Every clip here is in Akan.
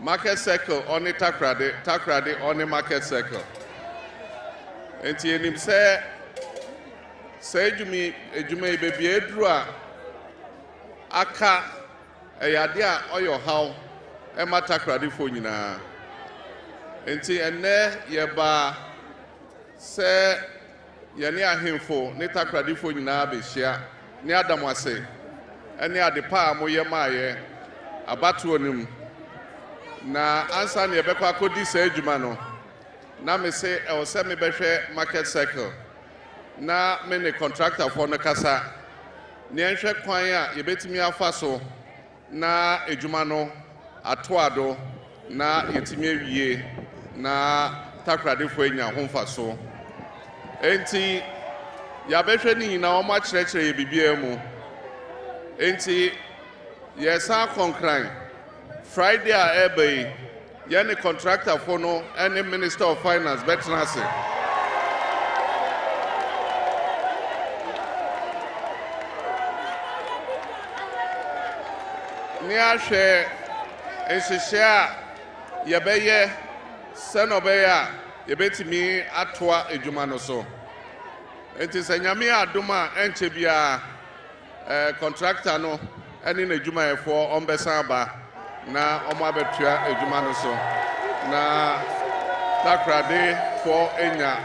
market circle on the takrade on the market circle. And him say Jumi baby edrua aka eyadia oyo how e matakrade fo nyina. Enti enne yeba se yene ahemfo ne takrade fo nyina be hia ne adamwase ene adepa amoye maaye abatu onim na ansa ne yebekwa kodi se adwuma no na me se e o se me behwe market circle na me ne contractor for no kasa ne nhwe kwan a yebetimi afa so na adwuma no atoado na yetimi awie na takrade fo enya homfa so enti ya behwe ni nyina o ma kyerɛkyerɛ ye bibia mu enti yesa konkran Friday a ebe yene contractor for no any Minister of Finance betnase ni ahwe ensehia yebeye senobeya yebetimi atoa adwuma no so enti sanyame adoma enche bia contractor no eni na adwuma efo ombesa ba na omo abetua adwuma no so na takrade for enya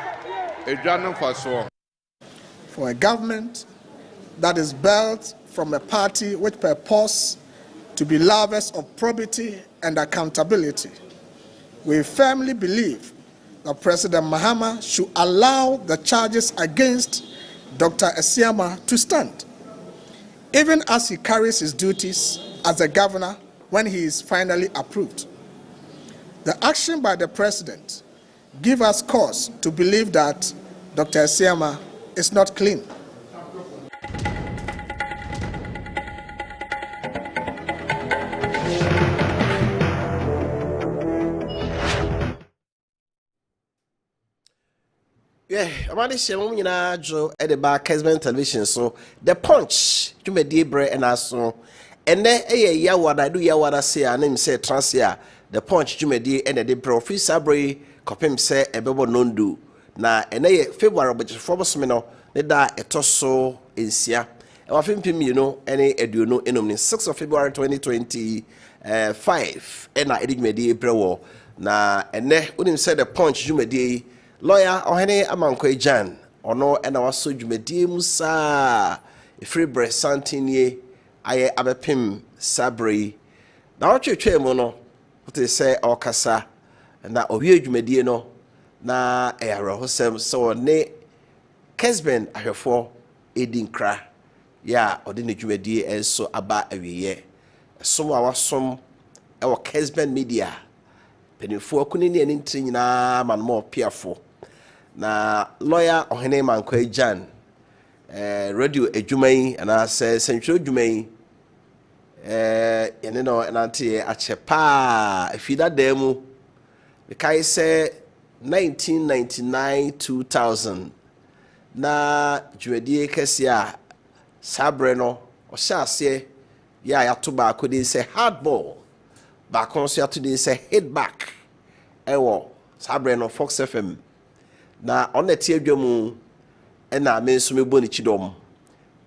adwano faso. For a government that is built from a party which purpose to be lovers of probity and accountability, we firmly believe that President Mahama should allow the charges against Dr. Appiah to stand, even as he carries his duties as a governor when he is finally approved. The action by the President gives us cause to believe that Dr. Appiah is not clean. Yeah, amani shemu nyina jo e de ba Kessben television so the punch dwumadi bre and aso ene eye yawada do yawada se anem se transia the punch dwumadi ene de bre office abre kopem se ebebo nondu na ene ye February obejefo bosome no ne da etoso ensia e wa fempim you know ene eduno enom ne 6th of February 2025 ena edwumadi bre wo na ene unim se the punch dwumadi lawyer ohene amankwa Jan ono ena waso dwumadie musa efrebre santinie aye abepim sabre na otwetwe mu no wote se okasa na owie dwumadie no na eyaro hosem so ne Kessben ahwefo edinkra ya ode ne dwumadie enso aba awiye som awasom e wo Kessben media penifo akunini ani ntri nyina manmo piafo na lawyer ohene mankwa Jan radio adwumai ana se sentro adwumai ene no enante achepa afida demu bekai se 1999 2000 na dwuadie kesia sabre no o hyase ya yato ba akodi se hardball ba konso yato de se hit back ewo sabre no Fox FM na oneti adwamu ena menso mebo ni chidom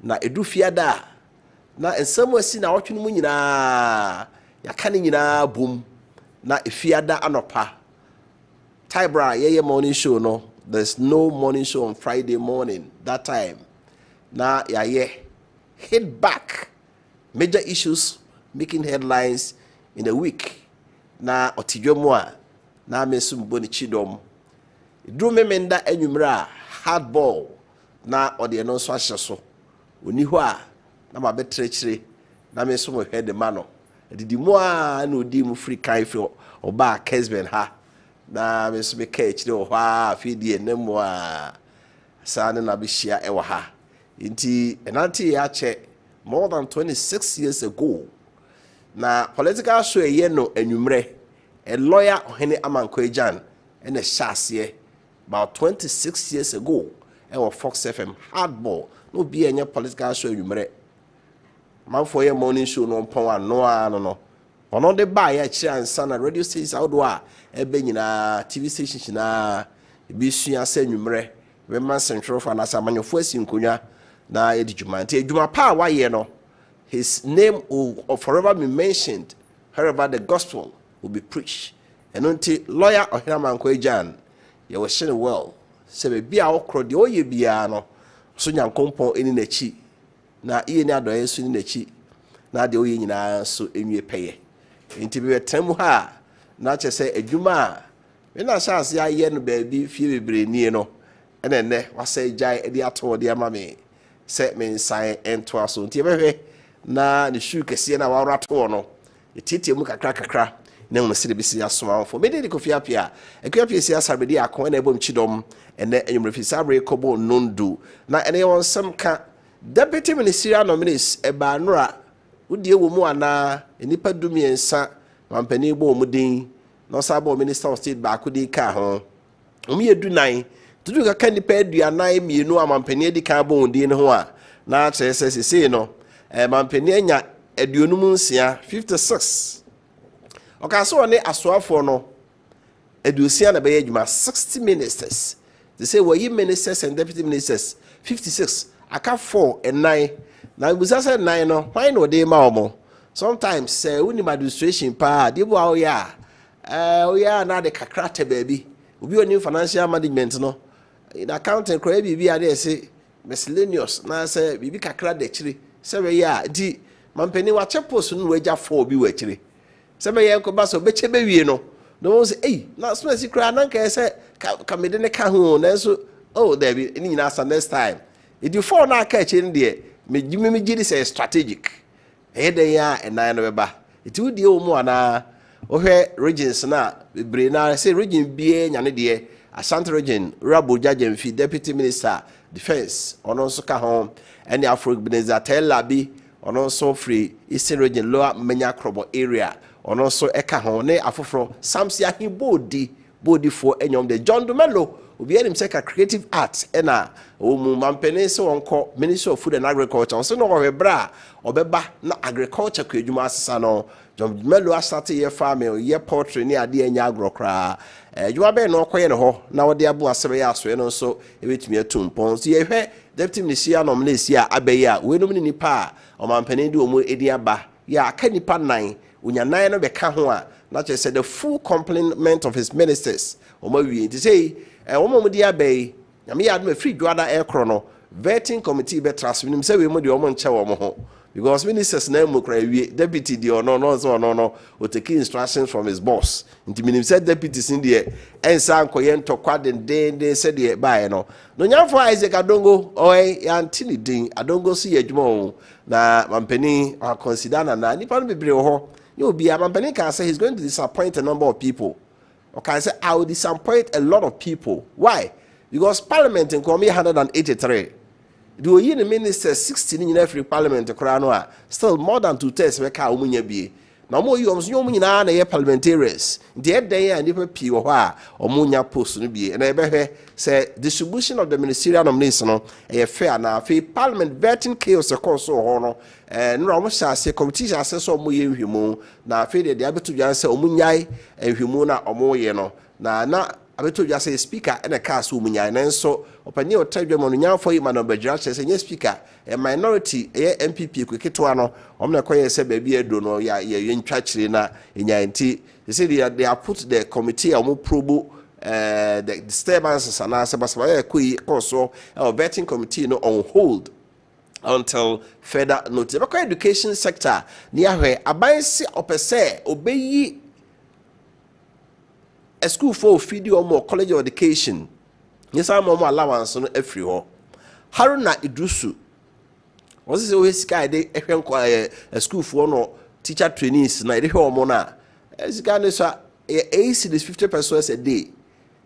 na edufiada na ensam asi na otwenu mu nyina yakane nyina bom na efiada anopa Tibra yeye morning show no there's no morning show on Friday morning that time na yaye hit back major issues making headlines in a week na otidwamu a na menso mebo ni chidom Drew memenda enwumra hardball na ode no so ahye so oni ho a na ma betrekire na me so mo hwe de ma no didi mu a na odi mu free kai fro oba Kessben ha na me so be ka kire ho a fidi enemu a sa na be hia e wo ha nti enanti ya che more than 26 years ago na political show ye no enwumre a lawyer ohene amankwa Jan ene hyase about 26 years ago our Fox FM hardball no be any political show you mere man for your morning show no pon no ono de ba ya kire ansa na radio stations outdoor a ebe nyina TV stations na bi sua sa nwumre we man central for na samanyofo asinkonwa na edijuma nti edjuma pa wa ye no his name will forever be mentioned wherever the gospel will be preached. And until lawyer Ohinaman Kwejan, you will shine well. Say, be our crowd, the oye biano, so young compo in the chi. Now, ye now do in the chi. Now, the oye na so in your pay. Into be a temuha, not just say a juma. When I shall see a yen baby, few be near no. And then, what say Jai Ediato, dear mammy, set me inside and twas on Tiabe. Na the shoe can see an hour at no. The titi muka crack. Na una sire bisi asoma for me de Kofi Appiah Kofi Appiah sabedi akon na ebom chidom ene enyumrefi sabre kobo nondu na ene won sam ka deputy ministerial nominees eba nora udie wo mu ana enipa dumiensa mampani bo omudin no sabo minister of state ba akudi ka ho omi edunan tudu ka nipa aduanan mienu amampani edi ka bo ondin ho a na chese no mampani anya aduonum nsia 56. Okay, so on the for no edusia na be adwuma 60 ministers. They say we ministers and deputy ministers 56. Aka 4 and 9. Now we say 9 no. Why no dey ma omo? Sometimes say we need administration pa dey bo awo ya. We are na the kakrate baby. We be on financial management no. In accounting cry bibi ade say miscellaneous na say bibi kakra de chiri. Say we ya di mampeni wa chepos no we ja 4 bi we chiri. Some young cobasso, betche baby, no. No one say, hey, not so as you cry, Nanka say, come in the cajon, and so, oh, there be any answer next time. If you fall now catch in there, me Jimmy say strategic. Head they are and 9 November. It would the old one, oh, regions now, Brina, say region B, and dear, Asante region, Rabu Judge and Fee, Deputy Minister, Defense, on also Kahom, and the Afro Beneza Tel Labi, on also free Eastern region, Lower Menya Krobo area. On also eka hone afofro samsi ahi bodi for enyom de John Dumelo obi enim say creative art ena omu mampene se wonko Ministry of Food and Agriculture so no webra obeba na agriculture ku adwuma asesa no John Dumelo asate ye farming ye poultry ni ade anya agrokra adwuma be no koye ne ho na wode abo asebe ya so no so ebetumi atumpon so ye hwe deputy minister nominees ya abeya we no ni pa o mampene di omu edi aba ya aka nipa 9 unya 9 no be ka ho a na che say the full complement of his ministers omawie to say omo di abai na me yad me free dwada ekro no vetting committee be trust me say we mo di omo nche wo mo ho because ministers na mo kra wie deputy di no so no o take instructions from his boss nti minim say deputies in there ensa ankoye ntokwa den say de bae no nyamfo Isaac Adongo oi ya ntini din Adongo si adwuma na mampani consider na nipa no bebre ho you be a mampani can say he's going to disappoint a number of people. Okay, say I will disappoint a lot of people. Why? Because Parliament in Kwame 183. Do you the minister 16 in every Parliament still more than 2/3 we ka omunya bi. Na mo you nyina na ye parliamentarians. The day and people pi wo ha omunya post no bi. Na ebe say distribution of the ministerial nomination no e fair na fe Parliament vetting chaos e course ho no nra mo sha se committee sha se so mo ye hwimu na fe de abeto dwan se omunyai hwimu na omo ye no na abeto dwan se speaker na ka so omunyai na nso opani o tadwa mo nya for him na badra se nye speaker a minority MPP kweketoa no omna koye se ba bi edo no ya ntwa kire na enya nti they are put the committee omo probo the disturbances and as basaba koso vetting committee no on hold until further notice. Because education sector near where abansi opese obeyi a school for video more college of education. Yes, I'm more allowance on every ho. Haruna Idrusu. Was this always guy they a school for no teacher trainees na ho mona. As Ghana so AC is 50% a day.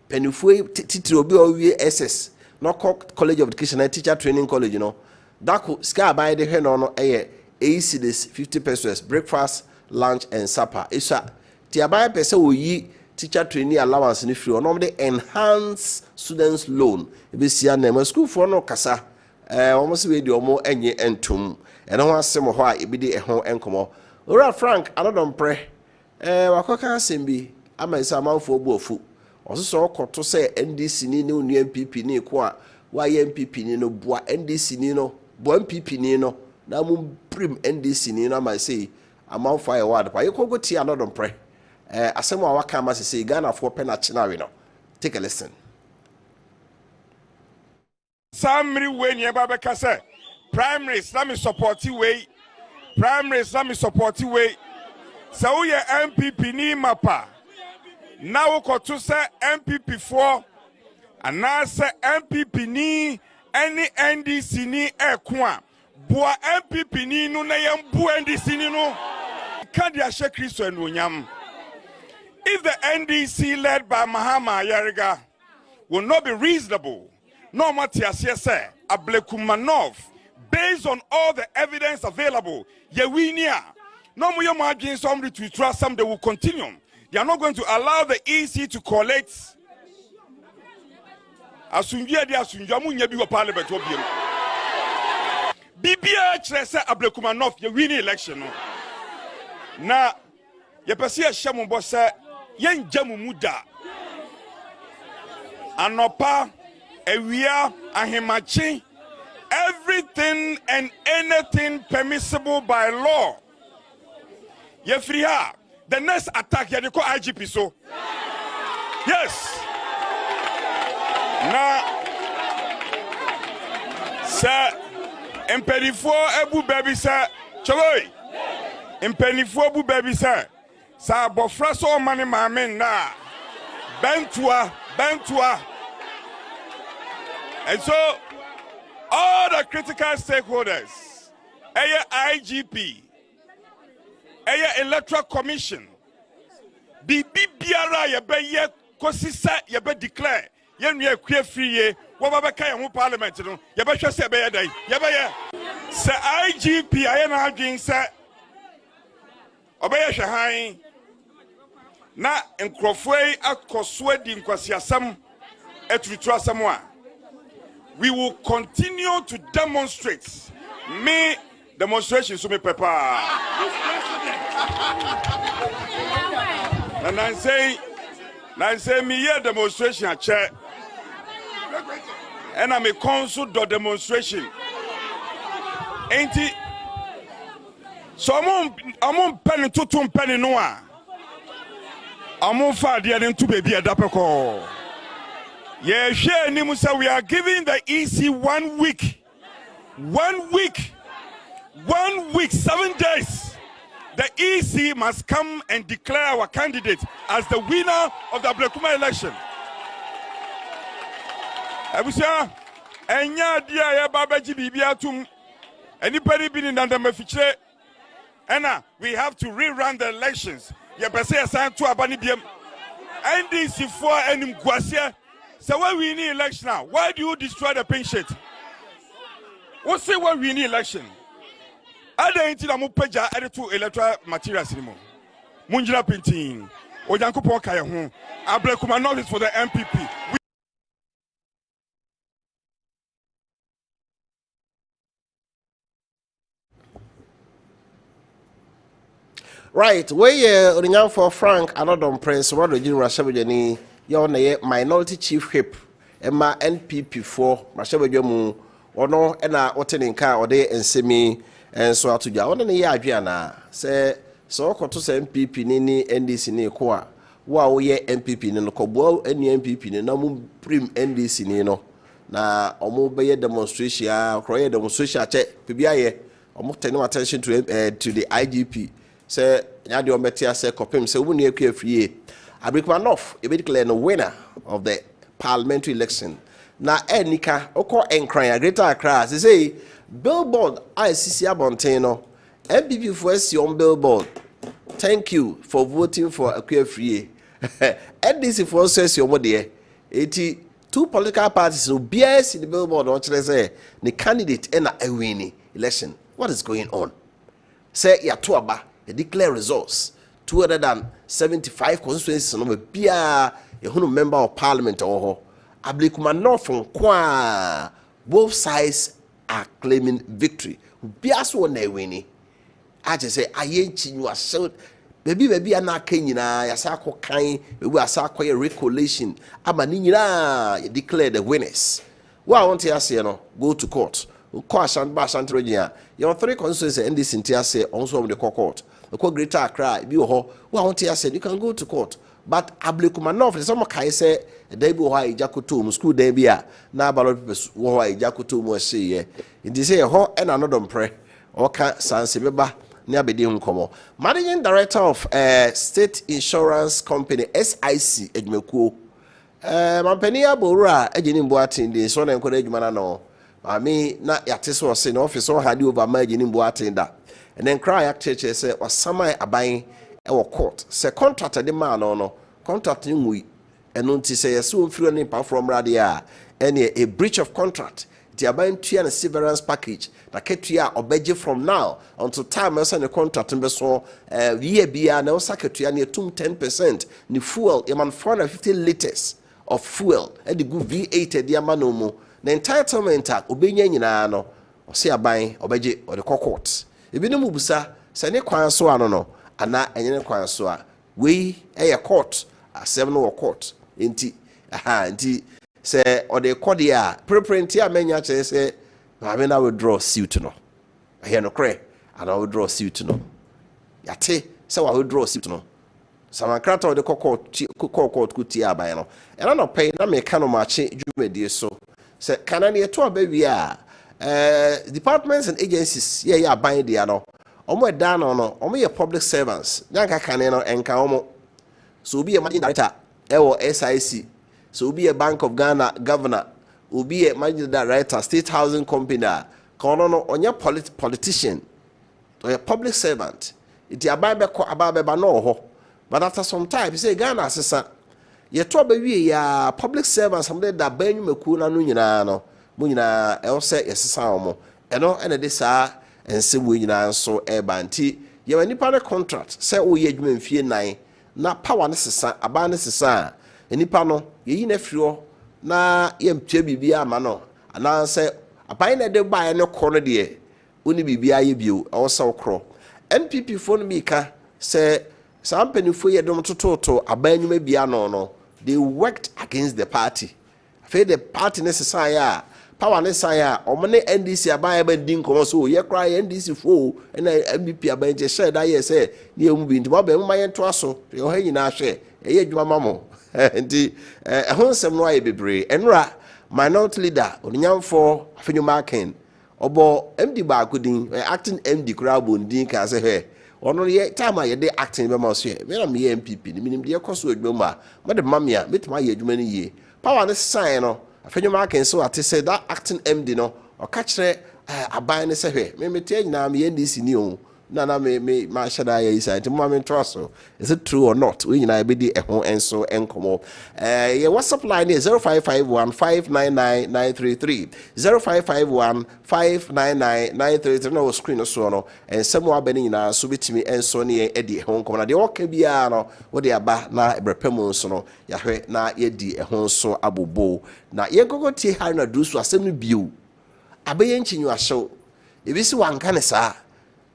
Penufue titiri obi owie SS. No college of education and teacher training college, you know. That sky by the hen on AC this 50% breakfast, lunch, and supper. It's a Tiabai person will ye teacher training allowance in free or normally enhance students loan. If it's your name, school for no casa, almost with your more any entum, and I want some why it be a home and come on. Ora Frank, I don't pray. wakoka asembi ama isa amanfo obu ofu ososo okoto se NDC ni ne onu MPP ni ko a wa ye MPP ni no boa NDC ni no boa MPP ni no na mu prim NDC ni no ama say amanfo aye ward pa yekogo ti anodon pre asem a waka ama say Ghana for pen achina we no take a listen. Samri we ni eba beka say primaries na me support we primaries na me support we so we MPP ni mapa na wo koto say MPP 4 and now say MPP ni any NDC ni ekwa boa MPP ni no na yembu NDC ni no kan dia she Kristo enonyam. If the NDC led by Mahama Yariga will not be reasonable, no matter say Ablekumanov, based on all the evidence available, Yewinia, no more margin somebody to trust some, they will continue. They are not going to allow the EC to collect. Asungia dia asunjamu nyebi wa parliament obiem. BBH say Ablekumanov ye win election no. Na ye pese ye hye mo say yen jamu muda. Anopa ewia ahemachi everything and anything permissible by law. Ye free her. The next attack ye call IGP so. Yes. Now, sir, impenifo ebu baby sir, choy. Impenifo ebu baby sir. Sir, bofraso money mamen na. Bentua. And so, all the critical stakeholders, IGP, Electoral Commission, BBRA, ye kosisa ye declare. Yen ye kwe free ye wababa kaya mu parliament no ye be hwe se be ye dai ye be ye se IGP aye na adwin se obeye hwe han na nkrofoi akoso adi nkwasiasam etutu asam a we will continue to demonstrate me demonstration so me papa and I say me here demonstration a chair and I'm a council do demonstration. Ain't it? So I'm on penny to penny noa. I'm on fire to baby a dapper. Yeah, share Nimusa. We are giving the EC 1 week. 1 week. 1 week, 7 days. The EC must come and declare our candidate as the winner of the Blekuma election. Abusia, enya dia ya babaji bibia tum. Anybody been in the mafiche? Anna, we have to rerun the elections. Ya pese asan to abani biem. NDC for enim gwasia. So why we need election now? Why do you destroy the pink sheet? What say why we need election? Ada inti na mu peja editu electoral materials ni mo. Munjira pintin. Ojankopon ka ye ho. Ablekuma not for the MPP. Right, where you for Frank Anodon Prince, what do you Rashabani? You're minority chief whip, Emma NPP 4, Rashabajamu, or no, and I opening car or day and semi, and so to Jawan and Yagiana. Say, so to say MPP Nini NDC ni kwa. Wow, ye MPP no kobo any MPP ni namu prim NDC ni no. Na omo be demonstration, croye demonstration check, PBI, omo turning attention to the IGP. Say nyade ometia say kopem say woni ekwe free Abrikmanoff e be declare no winner of the parliamentary election na enika oko enkran Greater Accra say billboard ICC abonten no MPP for esi on billboard thank you for voting for ekwe free NDC for esi omo de eti two political parties no BS in the billboard on say the candidate na win election. What is going on? Say ya to aba declare results 275 constituencies no be a member of parliament or Ablekuma from kwa both sides are claiming victory be as one winning I just say ayenchi you are so baby ana kenyina ya sa akokan we asa akoye recollation ama ni nyina you declare the winners. Wa want to say no go to court. Ko ashan ba ashan trojia. Your 3 constituencies and this intia say also the court. The court Greater Accra bi ho. Wa want to say you can go to court. But Ablekumanov some kai say dey bi ho Ijakutum school dey bia na ballot papers wo ho Ijakutum say ye. Inti say ho e na no dom pre. Oka sanse beba na abedi nkomo. Managing Director of State Insurance Company SIC Edmekuo. Mampani abora ejini mbo atinde so na enkoda adwuma na no. Mami na yate so se na office o hade over ma ejini mbo atinda. And then cry act cheche say wasama aban e wo court. Se contract de ma no contract ni ngui eno nti say yeso mfiro ni pa from radia any a breach of contract. The aban tua na severance package na ketua obeje from now until time esa ne contract mbe so year bia na osaketua na etum 10% ni fuel eman 450 liters of fuel and the good V8 de amano mu na entitlement a obenya nyina no ose aban obeje o de court ebi no mubusa se ne kwan so ano no ana enye ne kwan so a we court asem no court enti enti se o de kode a preprint a menya che se ma me na withdraw suit no ahia no kre ana withdraw suit no yate se wa withdraw suit no Samankrata de court kuti aban no era no pay na me ka no mache dwumedie so se kanane to abawi a departments and agencies ye aban dia no omo da no omo ye public servants nyanka kane no enka omo so obi ye managing director ewo SIC so obi ye Bank of Ghana governor obi ye managing director State Housing Company kono no onye politician or a public servant iti aban be ko ababe ba no ho. But after some time, you say Ghana assessor, you talk about ya public servants, somebody that bring you mekuna no nyina no, munyina else yes mo. Eno ene de sa ense munyina so e banti. Ye wani pa contract say o ye adwuma mfie 9 na power ne sesa aba ne sesa. Enipa no ye na firo na ye mtua bibia ama no. Ana say aban na de ba ne kro no de oni bibia ye bio o so kro. NPP phone mi ka say Sampeni for ye dom toto abanyuma bia no they worked against the party. Fe the party necessary power necessary omne NDC abanye bandin komo so ye cry NDC fo na MPP abanye share da ye say ne emu bi nti ba ma ye to aso ye ho nyina hwe ye adwuma mamo nti ehonsem no aye bebre enra minority leader onyamfo afenwuma ken obo MD ba akudin acting MD krabo ndin ka se he ono ye time ye dey acting be ma so ye me na me MPP ni minim de ekoso adwuma ma de mamia metima ye adwuma ni ye power ne sign no afenwuma ken so ate say that acting MD no o ka kire aban ne se hwe me tie nyina me NDC ni o na me ma shada ye isa nti mo me trust so is it true or not we nyina be di ehon enso enkomo ye WhatsApp line is 0551599933 0551599933 no screen so no and some wa bani nyina so bitimi enso ne ye di ehon komo na de woka bia no wo de aba na ebrepem so no ya hwe na ye di ehon so abobo na ye gogotie har na dusu asem no bio abaye nchinyu ahyew ebisi wanka ne saa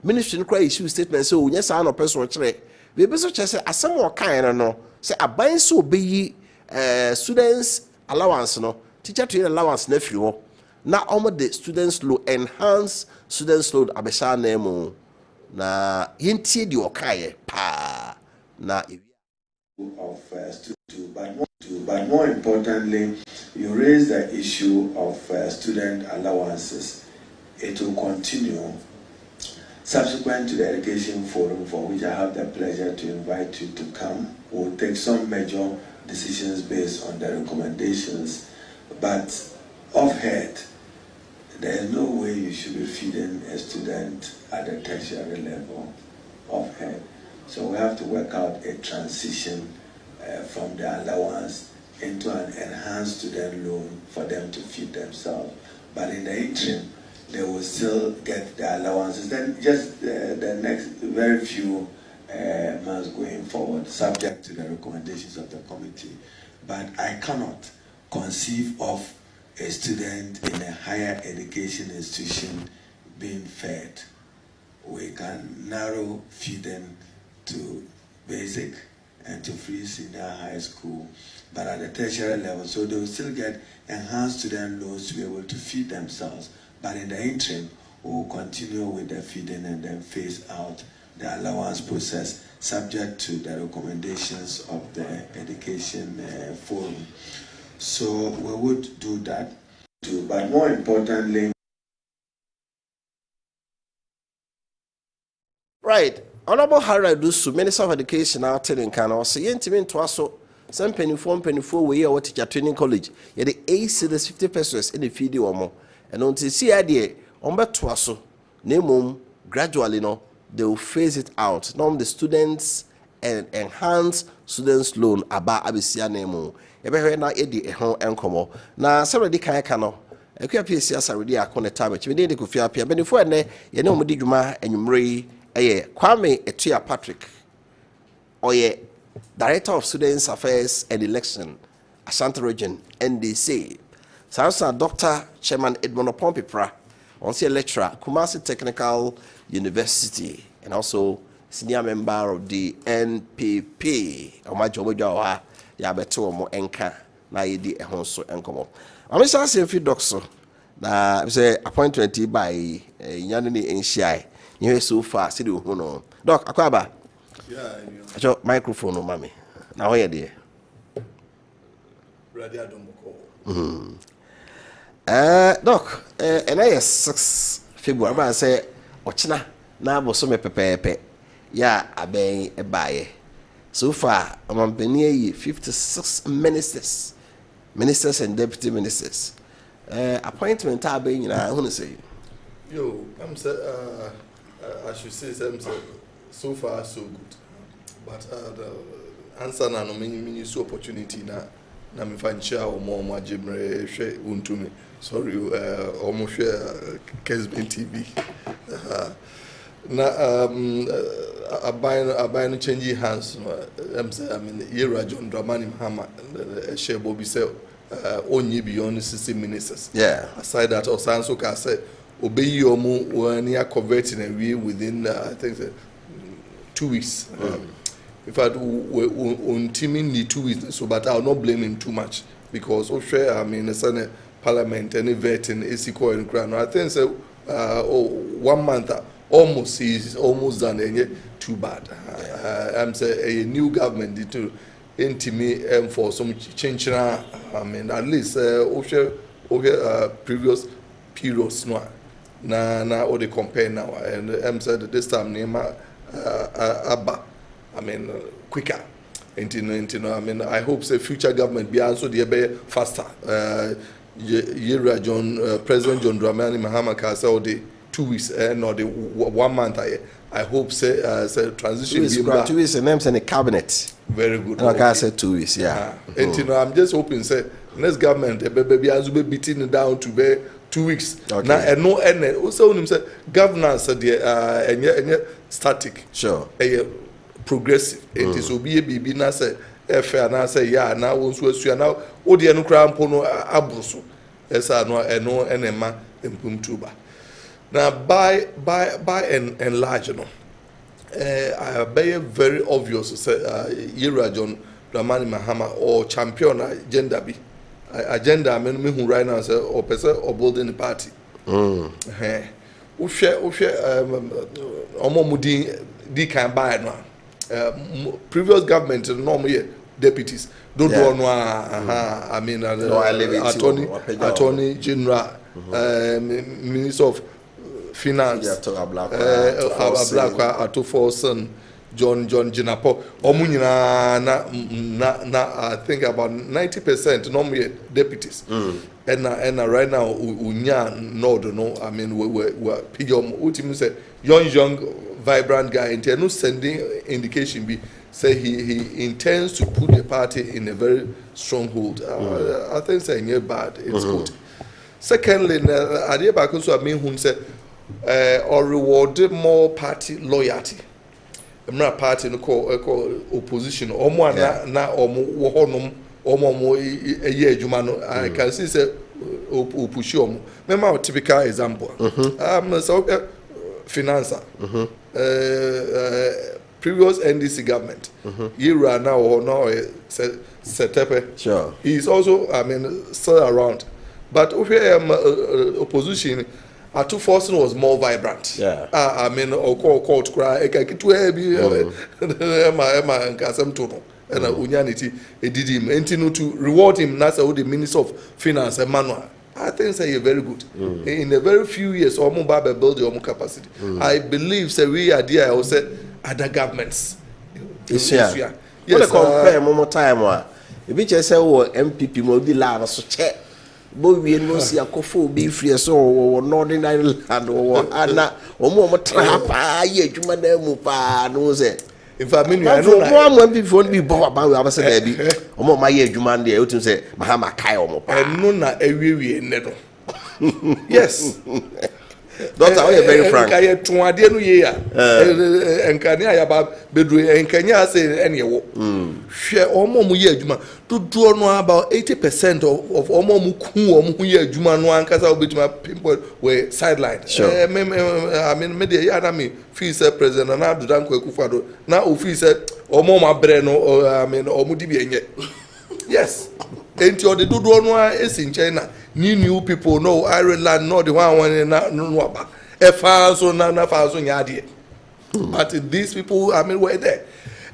Ministry cry issue statement so nya sa no person kire we be so che say asem o kan no say aban so obeyi students allowance no teacher to allowance na free ho na omo the students loan enhance students loan abesha na emu na yentie di o kan pa na of but more importantly you raise the issue of student allowances. It will continue subsequent to the education forum, for which I have the pleasure to invite you to come. We'll take some major decisions based on the recommendations, but off-head, there is no way you should be feeding a student at the tertiary level off-head. So we have to work out a transition from the allowance into an enhanced student loan for them to feed themselves. But in the interim, they will still get the allowances. Then just the next very few months going forward, subject to the recommendations of the committee. But I cannot conceive of a student in a higher education institution being fed. We can narrow feeding to basic and to free senior high school, but at the tertiary level, so they will still get enhanced student loans to be able to feed themselves. But in the interim, we will continue with the feeding and then phase out the allowance process, subject to the recommendations of the education forum. So we would do that too, but more importantly. Right. Honorable Harry Dusu, Minister of Education, out in Kano, say, Yentimin Twaso, some penny 4 way or teacher training college, yet the AC the 50 pesos in the video or more. And until see idea, Omba Twaso, name gradually, no, they will phase it out. Now the students and enhance students' loan about Abisia Nemo. Ebe na edi ehon enkomo. Na se ready kan no. Ekua PCS already akon time. We need Kofi Appiah. Benefo ene ye ne omudi dwuma enwumre eye Kwame Etua Patrick. Oye Director of Students Affairs and Election, Ashanti Region, NDC. Sansa Dr. Chairman Edmond Pompipra, also a lecturer, Kumasi Technical University, and also senior member of the NPP. Omajomojawa, Yabeto Mo Enka, na yedi ehonso enkomo. I'm sure say few docs na say appointment by Yanni NCI. You so far, see the no. Doc, Akwaba. Yeah, your microphone, no, mommy. Now, where are they? Doc, and I 6 February, I say, Ochina, now was some pepe. Yeah, I bang a buy. So far, I'm been 56 ministers and deputy ministers. Appointment, I been, I want to say. Yo, I'm I should say, so far so good. But the answer na no many so opportunity na me fan share o mo ajemre hwe untumi. Sorry, almost share Kessben TV. Na abayin change hands. I mean, Yera John Dramani Mahama share Bobby say only beyond 60 ministers. Yeah. Aside that, Osanso ka say obey your mo when you are converting a we within I think 2 weeks. In fact, on teaming the 2 weeks, so but I'll not blame him too much because I mean the Senate Parliament and vetting AC Coil and Crown. I think so 1 month almost is almost done and yet too bad. I'm saying a new government did to intimate for some change. I mean at least previous periods na or they compare now and I'm saying this time Nema Abba. I mean, quicker. I mean, I hope the future government be also the faster. President John Dramani Mahama can say the 2 weeks, no, the 1 month. I hope say transition. 2 weeks and names in the cabinet. Very good. Like I said, 2 weeks, yeah. I'm just hoping say next government be as be beating down to be 2 weeks. Okay. Now and no and also when say governance and static. Sure. Progressive. It is obi bibi na say fair na say yeah na wonso asua na odi enu kra mpo no abroso esa no eno enema impumtuba na by and large no I be very obvious say Yera John Dramani Mahama or champion agenda bi agenda me hu right now say or person or building the party omomudi di kan buy no previous government normally deputies don't know I mean attorney general minister of finance Ablakwa Atoforson John Jinapo omunyina na I think about 90% normally deputies and right now unya no I mean we pigom ultimately say young vibrant guy and no sending indication be say he intends to put the party in a very stronghold. I think saying yeah bad it's good. Secondly, idea back also I mean who say or reward more party loyalty. I'm not party no call opposition or more na or more a year jumano I can see say opushio. Remember a typical example. So financer previous NDC government. Yira now Setepe. Sure. He is also, still around. But opposition, Atu Forson was more vibrant. Yeah. Called cry, and Unyanity, did him, and to reward him, that's the Minister of Finance, Emmanuel. I think say very good. In a very few years, Omo Baba build your own capacity. I believe say we are there also other governments. Yes, compare more time. If you just say MPP will be large, so check. But we no see a coffee be free so or Northern Ireland or Anna or more trap. Ye, you man, mupa knows it. In fact, I know one before be bought about our baby. Or more my year, you man, there to say Mahama Kai or more. And no, not every never. Yes. Doctor, I am very frank. I had 2 years. And Kanya about Bedouin and Kenya say any share almost year Juma to draw no about 80% of almost who year Juma no one because I'll be to my people were sidelined. Sure. I mean, media Adami fees president and I do done Kufado. Now, if said or more my breno or or Mudibi. Yes. And you the do no is in China. New people know Ireland, no the one no about. But these people, were there.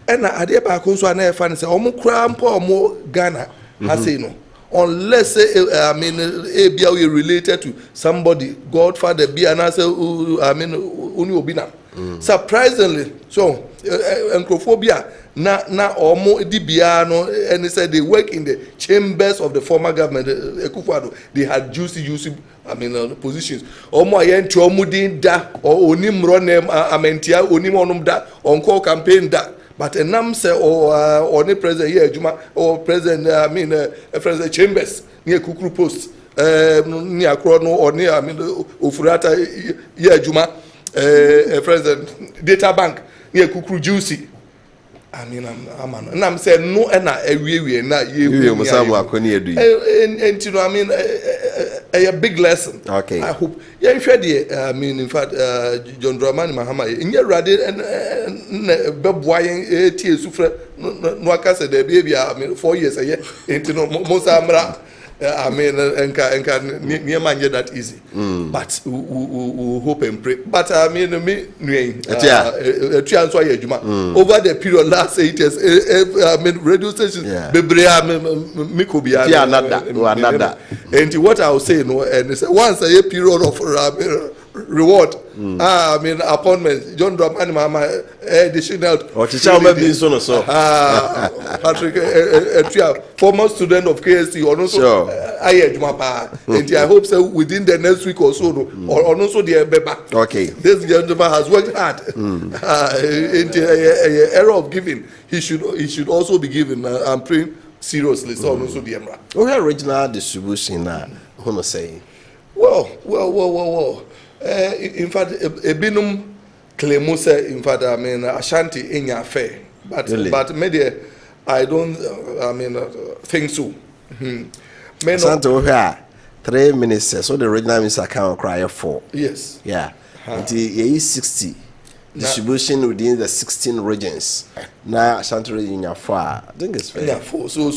And I did back also an fan say, cramp or more Ghana. I say no. Unless ABA related to somebody, Godfather be and I say, Uniobina. Surprisingly, so Encrophobia. Na omo dibiano and they said they work in the chambers of the former government Ekufado. They had juicy positions. Omo ayento omudin da or onim ronem amentia onim onum da on call campaign da. But a nam say or the president here Juma or president president chambers near Kukuru Post near Krono or near Ufurata here Juma president data bank near Kukuru Juicy. I'm saying no, and we na you and you know, a big lesson. Okay. I hope. Yeah, if you in fact, John Dramani Mahama, in your ready and Bob tears suffer no case de baby, 4 years a year, into most amra. Near man that easy. But we hope and pray. But me over the period last 8 years, radio stations, and what I will say, no, and once a period of reward, appointment, John Dramani Mama, dishing out. Patrick, former student of KSC, or also, and I hope so within the next week or so, or also the Beba. Okay. This gentleman has worked hard. In the era of giving, he should also be given. I'm praying seriously. So also the Emra. What original distribution now? Who say? Well. In fact, a binum claimuse. In fact, Ashanti in your fair, but really? But media, I don't. Think so. Ashanti over 3 ministers. So the original minister can cry 4. Yes. Yeah. Until 60 distribution within the 16 regions. Now Ashanti region are 4. I think it's fair. Yeah, 4. So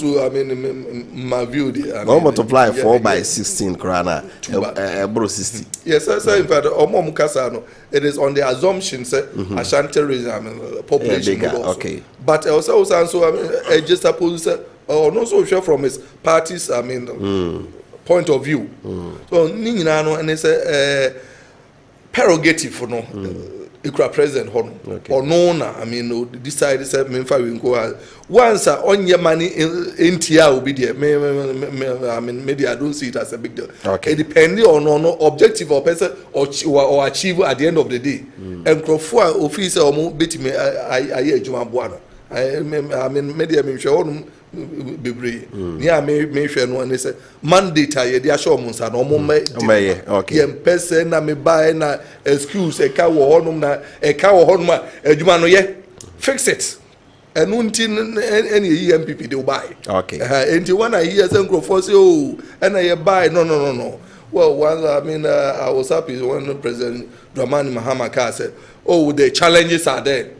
my view. One multiply 4 by 16 krana. 60. Yes, sir. In fact, it is on the assumption that Ashanti region population bigger. Also. Okay. But also just suppose or not so sure from his party's point of view. So Ninano and it's a prerogative for no. President or no, decide to me go once on your money in Tia will be there. Maybe I don't see it as a big deal. Okay. Depending on objective or person or achieve at the end of the day. And Crawford officer or more bit me I Juma Buana. Maybe I'm sure. Yeah, may share no one say mandate I dey show monsa no mo okay. Yem person na me buy na excuse e ka wo honum na e ka wo honum adwuma no ye fix it enu nti any MPP dey buy. Okay. Enti when I hear some Crawford say oh and I buy no. Well, once I was happy when President Dramani Mahama said, oh, the challenges are there.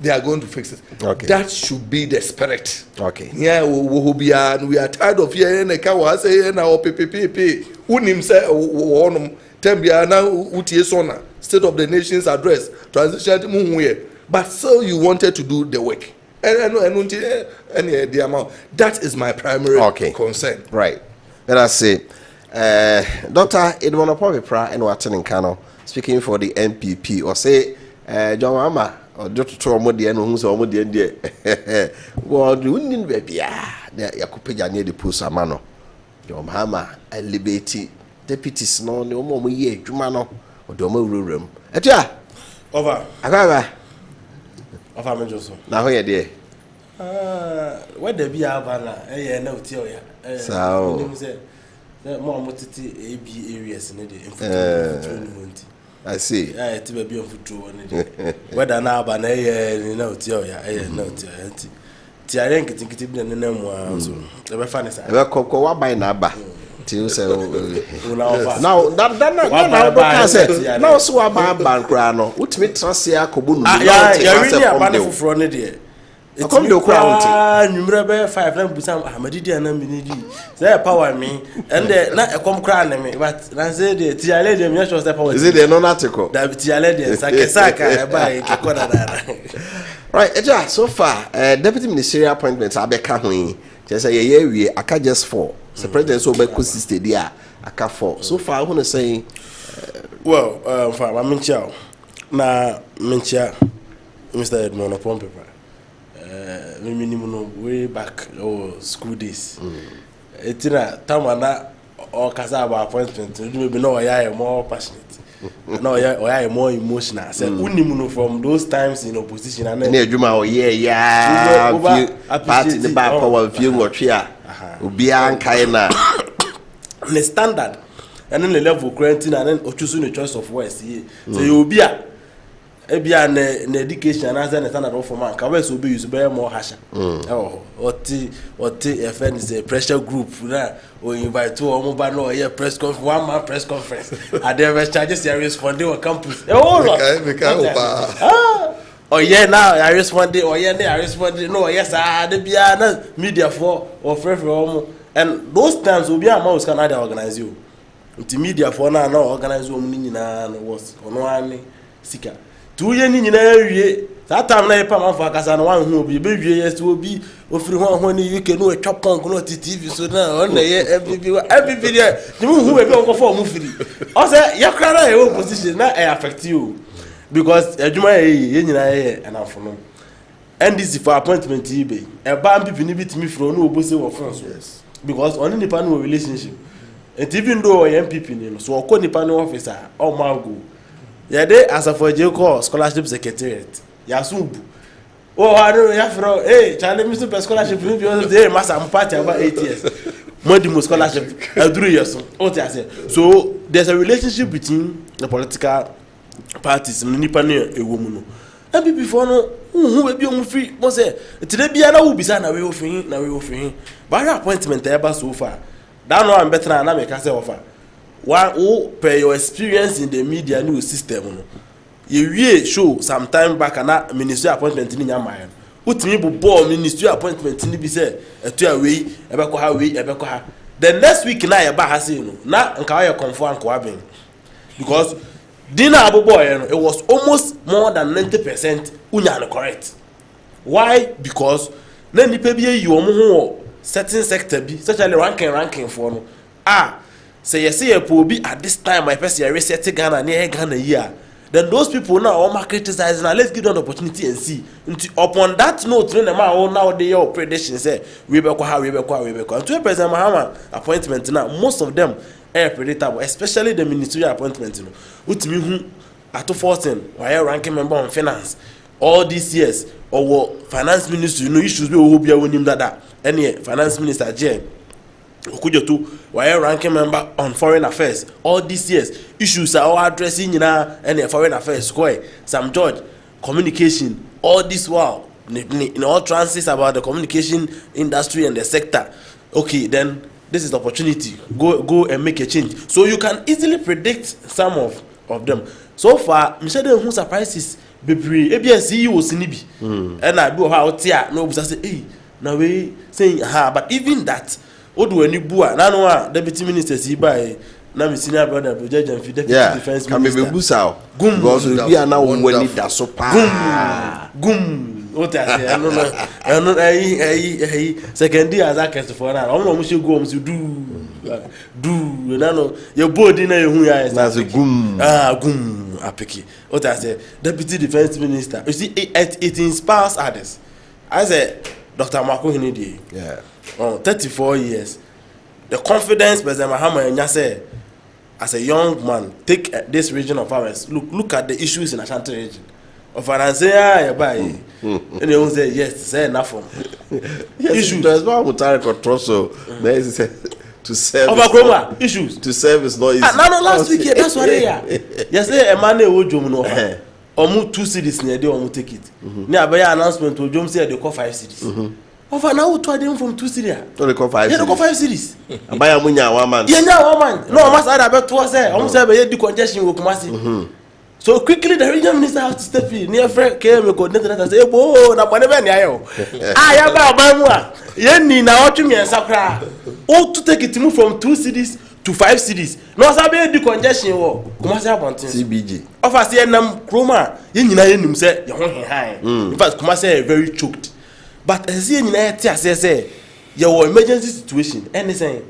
they are going to fix it. Okay. That should be the spirit. Okay. Yeah, we are tired of hearing a cow say now PPP. Unim say one Tembia now Utiesona, State of the Nation's address, transition to Munwe. But still you wanted to do the work. And the amount. That is my primary concern. Right. Let us say, Dr. Wofa Kofi Appiah and Watson Kano speaking for the NPP or say, John Mama or Dr. Tromodi and who's almost the end. Well, you wouldn't be Yakupeja near the Pusamano. John Mama, a liberty deputies no more ye, Jumano or Domo room. Etia over. Agava. Of our Johnson. Now, here, dear. Where there be a banner, no tell ya. So, more motiti AB areas in the I see. I to be on foot. Whether now banner, no tell ya, no tell. Tiarenk think in the name was the funny side. I will buy Naba. Till say now now so about Bancrano, which me trust ya Kobunu. Yeah, banner for front there. It's come to crown, you remember 5 lamp with some Ahmadidi and Minidi. They power me, and then not a come crown me, but I said the Tiale, the much was the power. Is it a non article? The Tiale, Saka, by right, Eja, so far, Deputy Ministerial appointments are becoming just a year, we are just 4. The president so be consistent there. I can for so far. I want to say, well, for my Minchia, na Minchia, Mr. Edmond upon paper. Minimum way back school days. It's in a Tamana or Casaba appointment. Maybe no, I am more passionate. No, I am more emotional. I said, Unimuno from those times in opposition. And then Juma, party the back power of you or Chia. Ubian Kaina. The standard. And then the level of quarantine and then choosing the choice of words. So you'll be an education as an standard for man. Can also be used by more hasha. What FN is a pressure group. We invite 2 or more here press conference, 1 man press conference. And then charges are responding on campus. Oh yeah, now I responded. Oh yeah, I responded. No, yes, I had be media for or for and those times will be a mouse can either organize you. The media for now organize you was on one seeker. 2 years in area. That time na pa for Casan one who be baby yes will be free one when you can know a chop punk not TV so now on the every video. The who will go for movie. Also, your crowd position not affect you. Because Ejuma and I'm from NDC for appointment eBay. A band people need me from no boss or France. Yes. Because only the panel relationship. And even though I am MPP, so I call the panel officer or Margo. Yeah, they as a for jail call scholarship secretariat. Yasub. Oh, I don't know. Hey, Charlie, Mr. Scholarship, hey, Master, I'm party about 8 years. More scholarship, 3 years. So there's a relationship between the political parties a woman. And before no, who will be on free? Was it today? Be allowed to be na we offering. By appointment ever so far. That no, I'm better than I make us offer. One who per your experience in the media news system. You show some time back and ministerial appointment in your mind. What me bo ministerial appointment in be say a 2 away, ebeko. The next week na eba ha say no. Na nka ya confirm ko abin. Because dinner aboboy it was almost more than 90% unya correct. Why? Because na nipa bi yi omo ho certain sector bi such as ranking for no. Say you say po bi at this time my person reset Ghana near Ghana here. Then those people now all criticizing. Now let's give them the opportunity and see. Upon that note, now they all prediction say we be kwa. And to President Mahama appointment now, most of them are predictable, especially the ministerial appointment. You know, with me who at 14, why ranking member on finance all these years or finance minister, you know issues we will be winning that. Any finance minister Jen. Okujotu, why ranking member on foreign affairs all these years issues are all addressing and foreign affairs square Sam George communication all this while in all transits about the communication industry and the sector. Okay, then this is the opportunity, go and make a change, so you can easily predict some of them. So far Michelle who surprises bebree ebi CEO sinibi and I do how tia no busa say eh na we saying but even that odu ani bua na no deputy minister si by na me senior brother Judge and deputy defense minister can be busa gum because we be na woni da so pa gum what I say I know second year as I cast for na omo mo she go om do na no your body na ehun ya na so gum gum apiki what I say deputy defense minister you see it inspires others. I say Dr. Marco Hinidi 34 years the confidence President Mahama Enya say as a young man take this region of ours look at the issues in Ashanti region of Anansia buy and they will say yes say enough for issues there's one mutare control so there is to serve over issues to serve is not easy no last week yeah, that's what they are yes say a man wo jom no omu 2 cities near they omu take it ni abaya announcement to jom say they call 5 cities over now to them from 2 cities they call 5 yeah they call 5 cities abaya munya one man yeah nya one man no must add about to say omu say be the congestion wo Kumasi so quickly the regional minister has to step in near friend came and coordinated and say oh na bone be ni ayo ya ba mu a ye ni na otwe mi ensakra o to take it move from 2 cities to 5 cities no sabe the congestion wo Kumasi abontin CBG offer say nam kroma ye nyina ye nim say ye ho hehan in fact Kumasi is very choked but as ye nyina ye ti ase say ye wo emergency situation anything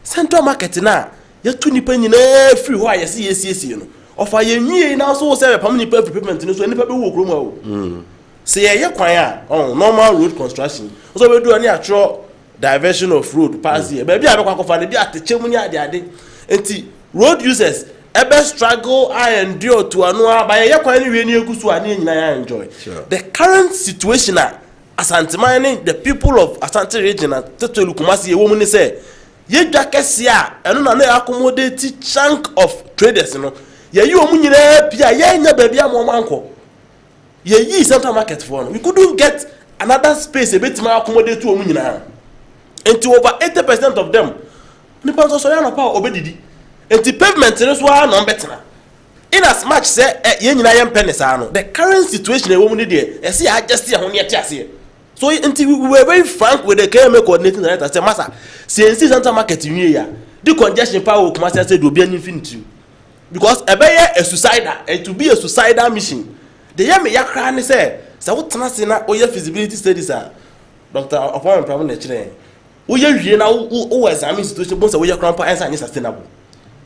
central market na ye tu nipa nyina free ho a ye see yes no offer ye nwie na so say permanent pavement no so nipa be wo kroma o say ye kwan a normal road construction so we do any atro diversion of road pass here baby abekwa kofa de bi atechemu ni ade enti road users ebe struggle I endure to anu abaye ye kwan ni we ni egusu ani nyina ya enjoy the current situation Asante mining the people of Asante region and Tetelu Kumasi ye wo mu ni say ye dwa kese a eno na accommodate chunk of traders no ye yi omu nyina pia ye nya baby amomanko ye yi central market for no we couldn't get another space a bit more accommodate to omu nyina and over 80% of them nipa so ya na pa obedidi and the pavement no so a no betina in as much say ye nyina ye mpene sa no the current situation e wo mu ni de e se adjust ya ho ne tia se so until we were very frank with the KMA coordinating director say massa CNC central market nwie ya the congestion power Kumasi say do be an infinity because ebeye a suicidal and to be a suicidal mission the year me yakra ni say what tenase na oye feasibility studies Dr. Appiah problem na chire oye wie na o examine situation bon say oye krampa answer ni sustainable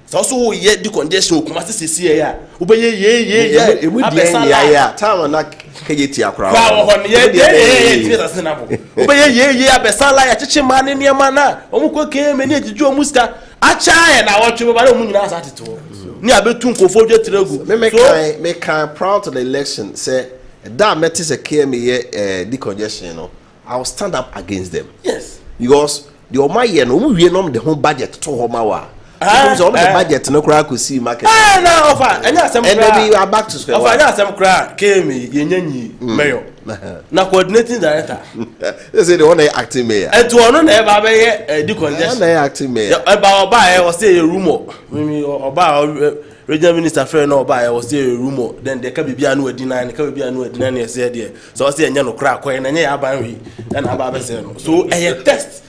so so ye the congestion Kumasi sisi ya obeye ye abesala ya time na kejeti akra wa ho ne ye sustainable obeye ye abesala ya chichi ma ne niam na omukọ keme ni ejijo muska acha ya na wotwe ba na mu nyina asatito ni abetu nkofo dwe tiregu me can proud to the election say that metis a KMA the congestion no I will stand up against them yes because the omaye no mu wie no the whole budget to homa wa because on the budget no kra ko see market na offer anya asem kra and then we are back to square one offer anya asem kra KMA yenyanyi mayor na coordinating director they say the one acting mayor and to ono na e ba be ye the congestion na acting mayor e ba oba e o say a rumor me oba regional minister friend no oba e o say a rumor then they ka bibia no adina ne ka bibia no adina ne say there so o say enya no kra kwen na enya ya ban wi na aba be say no so a test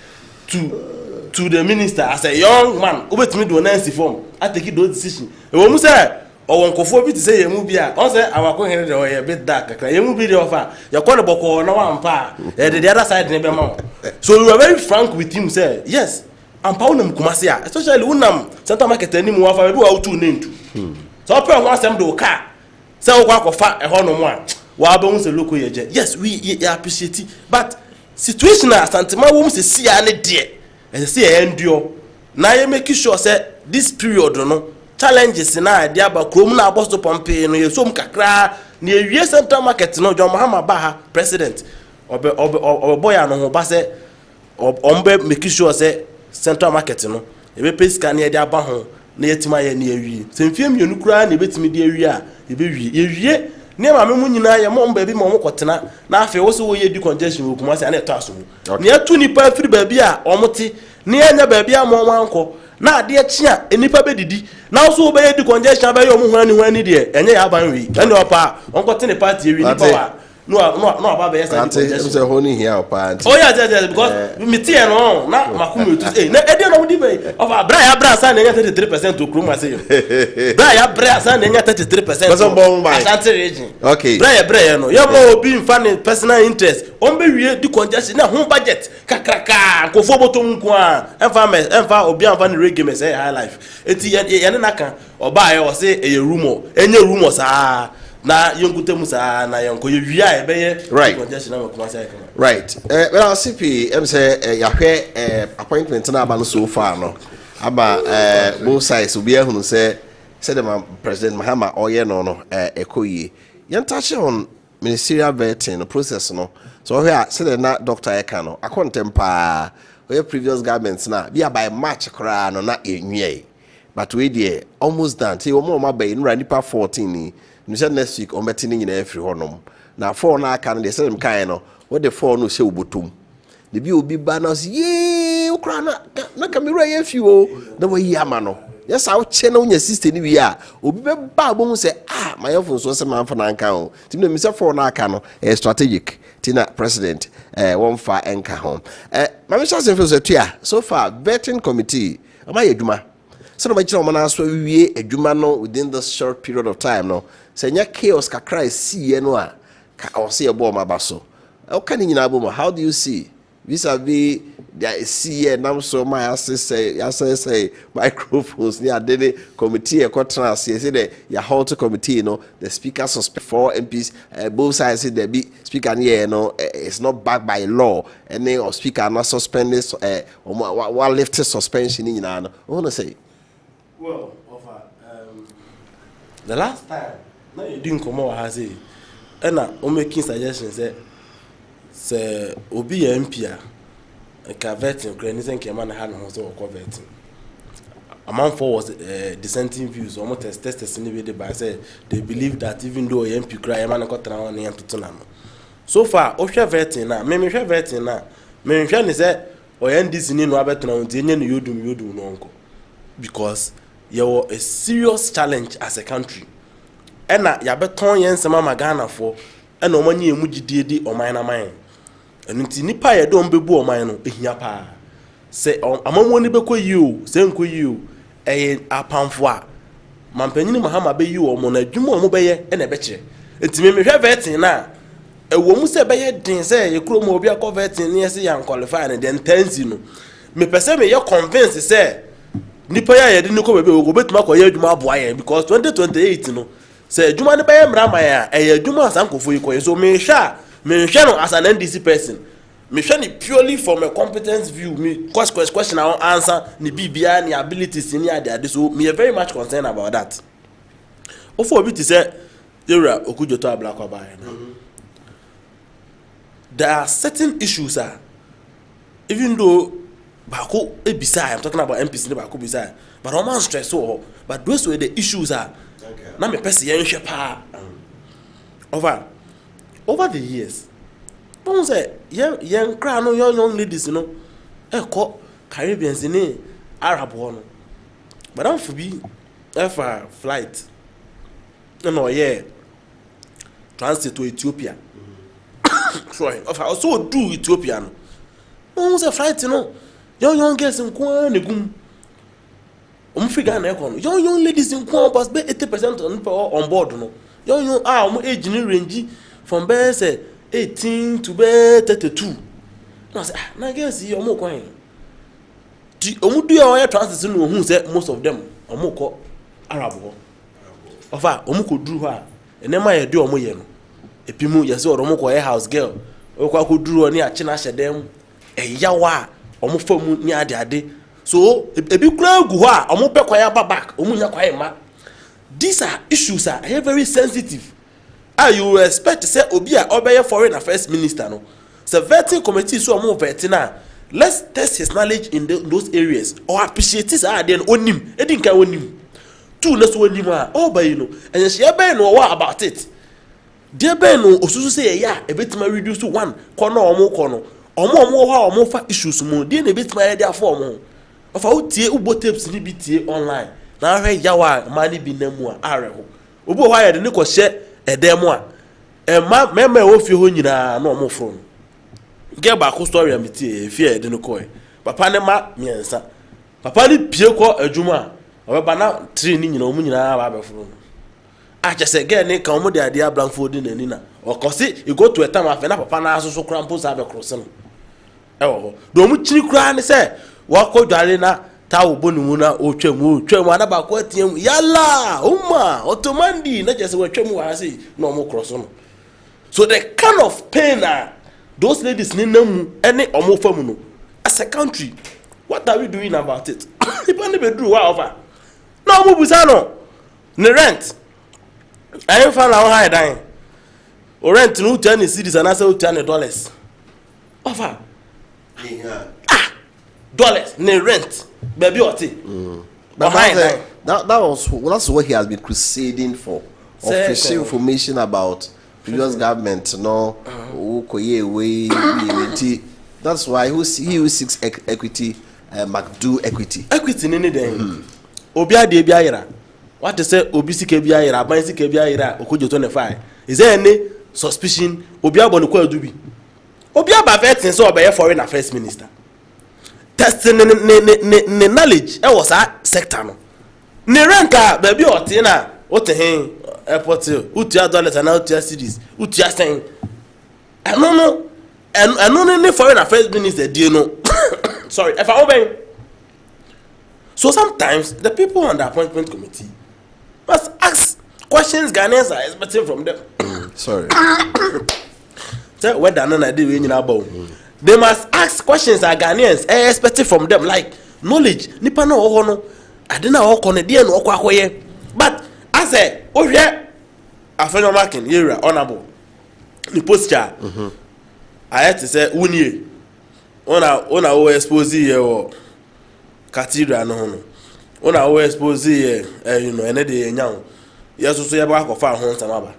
to the minister as a young man obetimi do nancy form I take those decision e wo mu say o won kofo bi ti say yemu bia on say awako here de o ye bit dark kakra yemu bi de offer ya ko ne boko na wan pa the other side ne be ma so we were very frank with him say yes ampa unam Kumasi especially unam central market ani mu wafa do auto nentu so pe won asem do ka say o kwa kofa e ho no mu a wa ba hu say local ye yes we appreciate but situation Asante ma wo mu se sia ne de e se e endure na ye make sure say this period no challenges na ade aba krom na abosto pompe no ye som kakra na ewie central market no John Mahama Baha president oboya no ho ba say ombe make sure say central market no ebe Fiscal na ade aba ho na yetima ye na ewie semfie mienu kura na ebetimi de ewie a ebe ewie ne ma memu nyina ye mo mba bi mo kotena na afi wo so wo ye di congestion wo Kumasi na eto aso ne atu nipa free ba bi a omote ne anya ba bi a mo manko na ade chia enipa be didi na so be di congestion be yo mu hwani de enye ya ban wi ene opa onko te ne party wi nipa wa no aba be yesa congestion say honi here opa oh yeah because me tie no na makumu tu na ede no di be ofa bra sa na 33% to kroma say bra sa na 33% Ashanti region okay bra no yo mo obi mfa ne personal interest on be wie di congestion na ho budget kakraka ko fo botom nko a emfa obi amfa ne reggae me say high life eti ye ne naka oba ye o say e rumor enye rumor sa na yonkute musa na yonko ye wia e be ye congestion na ko say right well CP em say yahwe appointment na aba no so far no aba both sides obi ehunu say the President Mahama oye no ekoyi yantache on ministerial vetting process no so here say na Dr. Eka no akontempa we previous governments na be by March kra no na enwie but we dey almost done say omo ma bay nra nipa 14 ni say next week ombeti ni nyina efri honom na 4 na aka no dey say dem kan no we the 4 no say obotom de bi obi ba na ye ukra na kamera ye fi o na we yama no yes I che na unya sister ni wi a obi be ba bo say my phone so say man fa na nka ho tim na mi say 4 na aka no strategic tina president won fa enka ho ma me sha say so tua so far vetting committee ama yeduma so no ma kira o na so wie aduma no within this short period of time no say nya chaos kakra see no a ka o say e bo ma ba so o kan nyina bo mo how do you see vis-a-vis there see nam so my say microphones near the committee e kwatra say the ya halt committee no the speaker suspend 4 MPs both sides say there be speaker here no it's not backed by law any or speaker not suspend this one lifted suspension in no I want to say well the last time na you didn't come over has say and o making suggestions say obi MP ka vetting credit and man had no so vetting among for was dissenting views almost tested in the by say they believe that even though MP cry man got on the to so far o share vetting na me share vetting na me share ni say o end this ni no abeto on tie no yodum no onko because you were a serious challenge as a country and na ya beton yen sema magana for and o manye emu gidie di o man na man enti nipa ye do mbebu o man no ehia pa se amamwo ni bekọ yi o se nko yi o apamfo a mampanyini Mahama be yi o mo na adwuma o mo be ye na be kire enti me hwe vetting na ewo mu se be ye din se ye kuro mo obi akọ vetting ne se yan qualify na den tensi no me pese me ye convince se nipa ya ye di ni ko be o go betuma ko ye adwuma aboa ye because 2028 no se adwuma ne be ye mrama ya adwuma asankofo yi ko ye so me hwe no as an NDC person me hwe ni purely from a competence view me question I answer ni bibia ni abilities ni ade so me very much concerned about that ofo obi ti say yura okujoto ablakwa ba there are certain issues even though bako ebisa I'm talking about MPs ni bako bisa but o man stress so but those were the issues na me person yen hwe pa over the years don't say young cry no young ladies you know Caribbeans in Arab one but don't forbi flight no yeah transit to Ethiopia sorry also do Ethiopia no don't say flight you know young girls in kwa negum figure na ekon young ladies in kwa pass be 80% on board no young age ni range from say 18 to 32 no say na girls yi omo kwan ti omu do your transit no hu say most of them omo ko Arab ho ofa omu ko duru ho a enema ye de omo ye no epimu ye say omo ko house girl o kwa ko duru oni a china hyedem eyawa omo famu ni ade so ebi kura gu ho a omo pe kwa ya back omu nya kwa ma these are issues are very sensitive. You expect to say obi a obey foreign affairs minister no so vetting committee so mo vetting na let's test his knowledge in those areas or appreciate this then onim edinka onim two na so onim a by you know and she be no what about it there be no osusu say ya e betima reduce to one corner omo ho omo fa issues mo dey na betima ya there for omo Of a utie ubo tapes ni BTA online. Na hwe yawa mani bi na mu a are ho. Obi ho ya de ne ko hye edem a. Mema wo fie ho nyina na omo fro. Ge ba ko story am tie fie de ne ko. Papa ne ma miensa. Papa ni pie ko adwuma. Obeba na tree ni nyina omu nyina ba be fro. A just get ne kan omo de ade ablanfo di nani na. Okosi you go to a time after na papa na aso so krampo sa be cross no. Ewo. Do omu chiri kra ne se wako dwale na tawo bonu na otwam anaba ko atiam yalla umma otomandi na just watwam wa say no omo cross no. So the kind of pain those ladies ni namu any omo famu no as a country, what are we doing about it? People ne be do wa over. No omo busa no. Ne rent. Ayi fa na wo high dan. O rent no $10 cedis and asa $10. Over. Dollars ne rent. Baby oti. But that's what he has been crusading for. Official information about previous government, that's why he who seeks equity must do equity. Equity nini den. Obi ade bi ayira. What to say obi sike bi ayira, ban sike bi ayira, okojo 25. Is there any suspicion obi abonu kwa adubi? Obi abavetin so obeye foreign affairs minister. Testing ne knowledge e was a sector no. Ne ranka baby oti na otehin airport utia dollars and utia cedis utia sen no ne foreign affairs minister dey no. Sorry if I open. So sometimes the people on the appointment committee must ask questions Ghanaians are expecting from them. Sorry. So whether na dey we nyina bawo. They must ask questions that Ghanaians are expecting from them, like knowledge. Nipa na oho no, ade na oho ne de na okwa akoye. But as a ohwe afenyo marking area honorable. Ni posture. I had to say unie. Ona o expose here o cathedral no no. Ona o expose here ene de nyawo. Yeso so ye ba akofa ho nsamaba.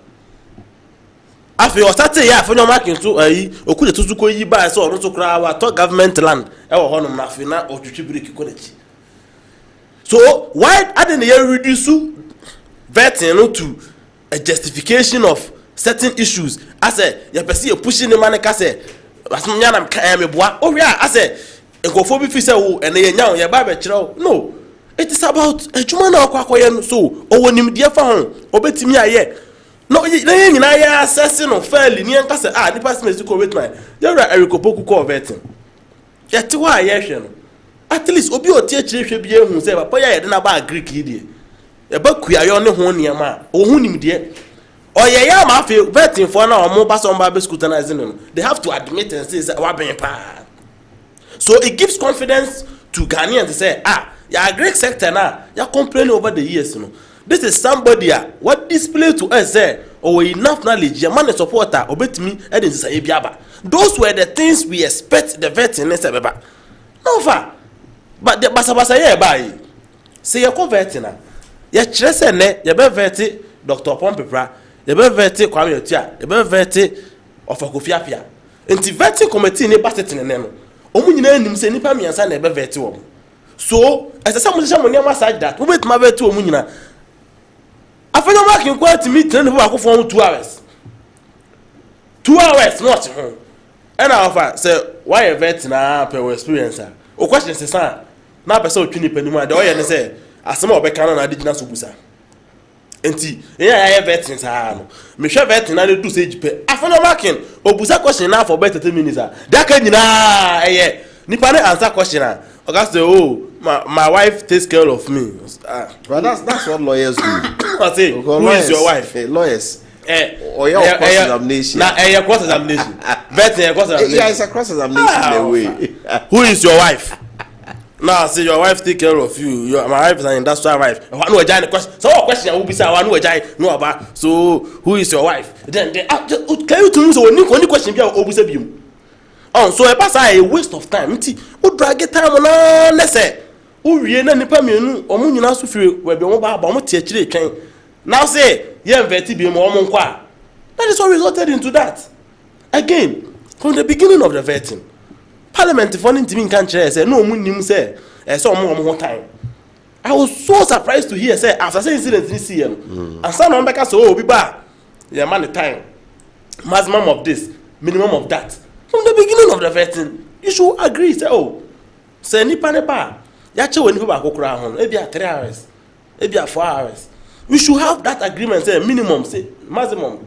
Afi o start ya afenyo marking so okude tutu ko yi ba so orun to kra wa to government land e wo hono na afi na otwitwi break ko nachi. So why adena ye reduce vetting no to a justification of certain issues as a you person pushing the man ka say asumnya na kan me boa o hwe as a ekofo bi fi say wo ene ye nya ye ba be kire no, it is about adwuma na akwakoye no so owonim de fa ho obetimi aye no nyina ya assess no fairly ni enka say nipa smesi ko wait my there are erikopoku ko vetting yet why ye hwe no at least obi o tie kire hwe bi ehun say papa ya ye de na ba Greek yi e ba kuayo ne ho ne ma o hu nim de oye ya ma fe vetting for na omo ba so mba be scrutinize no they have to admit and say wa ben pa. So it gives confidence to Ghanaians to say ya Greek sector na ya complain over the years no. This is somebody what display to us say enough knowledge ya man supporter obetimi e dey say biaba. Those were the things we expect the vetting say beba no fa, but the basa ye buy say ya vetting na ya kire say ne ya be vetting Dr. Pompepra, ya be vetting Kwame Otia, ya be vetting Wofa Kofi Appiah. Enti vetting committee ni ba setting ne no omu nyina anim say nipa miansa na be vetting wo. So as a some money massage that we wait ma vetting omu nyina afenyo marking kwati meet na people akofo 2 hours. 2 hours not home. And I offer say why a vet na per experience o question say san na person otwini pani mu ade o ye ne say asema obeka na adigina so busa enti ya vet sa no me hwe vet na do say jipe afenyo marking obusa question na for better 30 minutes that kan nyina nipa ne answer question oga say my wife takes care of me. But that's what lawyers do. I say, who is your wife? Lawyers. Or your cross examination. Now, cross examination. Vetting cross examination. Yeah, it's a cross examination in a way. Who is your wife? Now, say your wife take care of you. My wife is an industrial wife. I know a giant question. So, what question will be say? I know a giant. No about. So, who is your wife? Then, can you tell me so? Only question be obusebium. So e pass a waste of time. Nti o drag time na lese. O wie na nipa mienu omo nyina so firi we be mo ba mo tie kire twen. Now say ye invite bi mo omo nkwa. That is what resulted into that. Again, from the beginning of the vetting, Parliament for ntimi kan kire say no omo nim say so more time. I was so surprised to hear say after saying incident this year, and some of them say, oh, be bad. Yeah, man, the time, maximum of this, minimum of that. From the beginning of the vetting, you should agree. Say, oh, say nipa ne ba. Yache when people go cry home. Maybe 3 hours, maybe 4 hours. We should have that agreement. Say minimum, say maximum.